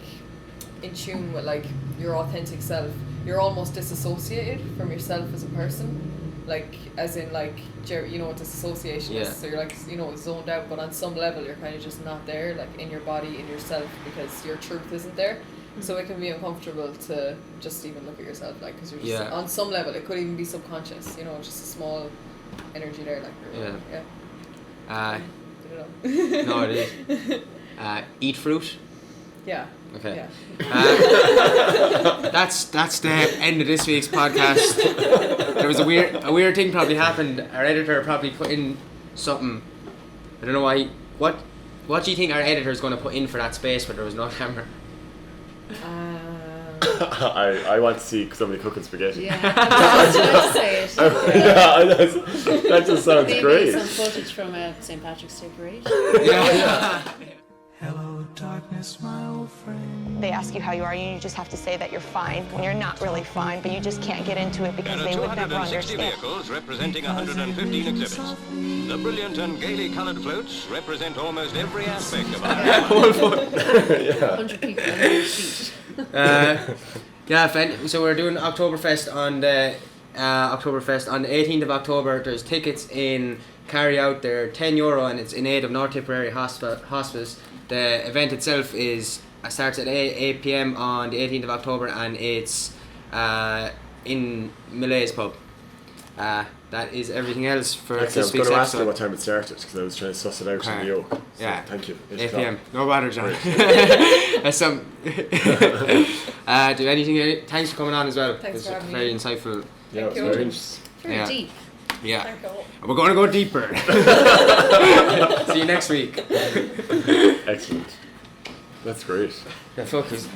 in tune with like your authentic self, you're almost disassociated from yourself as a person, like as in like you know what disassociation is. So you're like zoned out, but on some level you're kind of just not there, like in your body, in yourself, because your truth isn't there. So it can be uncomfortable to just even look at yourself, like because you're just on some level. It could even be subconscious, just a small energy there, like No, it is. Eat fruit. Yeah. Okay. Yeah. That's the end of this week's podcast. There was a weird thing probably happened. Our editor probably put in something. I don't know why. What do you think our editor is going to put in for that space where there was no camera? I want to see somebody cooking spaghetti. Yeah, I was about to say it. That just sounds Maybe great. some footage from St. Patrick's Tipperary. Yeah. Hello, darkness, my old friend. They ask you how you are, and you just have to say that you're fine when you're not really fine, but you just can't get into it because they would never 260 understand. vehicles representing 115 exhibits. The brilliant and gaily coloured floats represent almost every aspect of our life. 100 people on the street. So we're doing Oktoberfest on the 18th of October. There's tickets in carry out. They're €10 and it's in aid of North Tipperary Hospice. The event itself starts at 8 p.m. on the 18th of October and it's in Millay's pub. That is everything else for Actually, I was this going week's to ask you episode. what time it started because I was trying to suss it out in the yoke. So Yeah. Thank you. 8 p.m. No bother, John. That's some. Thanks for coming on as well. Thanks It's for having very me. insightful. Yeah, it's you. very interesting. Very Yeah. deep. Yeah. Thank you. And we're going to go deeper. See you next week. Excellent. That's great. The fuck is.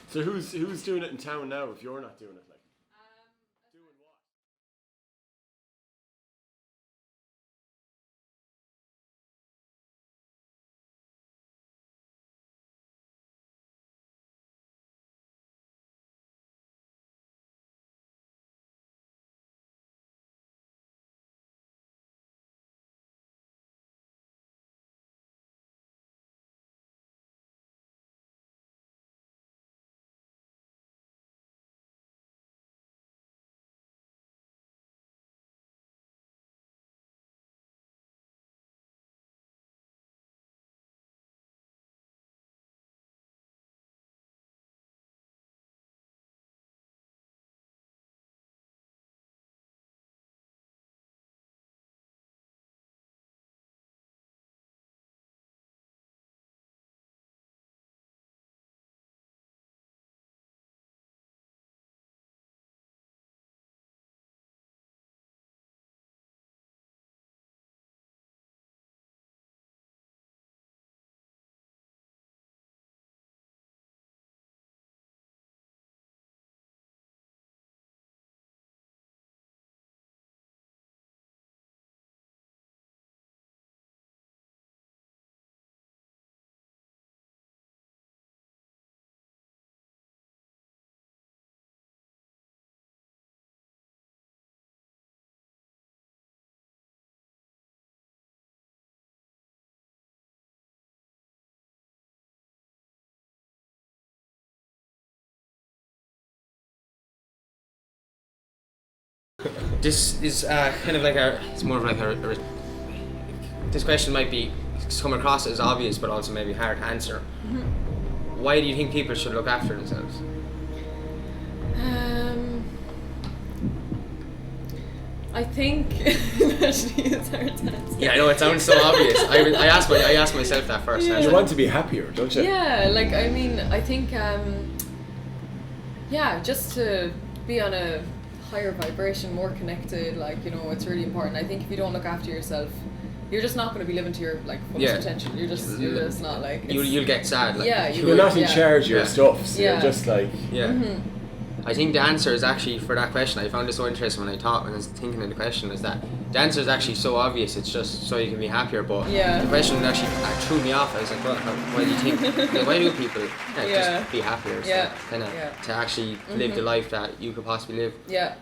So who's doing it in town now if you're not doing it? this is kind of like it's more of like this question might be come across as obvious, but also maybe hard to answer. Mm-hmm. Why do you think people should look after themselves? I think actually it's hard to answer. Yeah, I know it sounds so obvious. I asked myself that first. Yeah. You want to be happier, don't you? Yeah, like I mean, I think just to be on a higher vibration, more connected, like, you know, it's really important. I think if you don't look after yourself, you're just not going to be living to your like fullest potential. You're just not like you'll get sad. Like, you're not in charge of your stuff. So you're just like Mm-hmm. I think the answer is actually for that question. I found it so interesting when I was thinking of the question, is that the answer is actually so obvious. It's just so you can be happier. But the question actually threw me off. I was like, well, why do you think? Like, why do people just be happier? So to actually live the life that you could possibly live. Yeah. But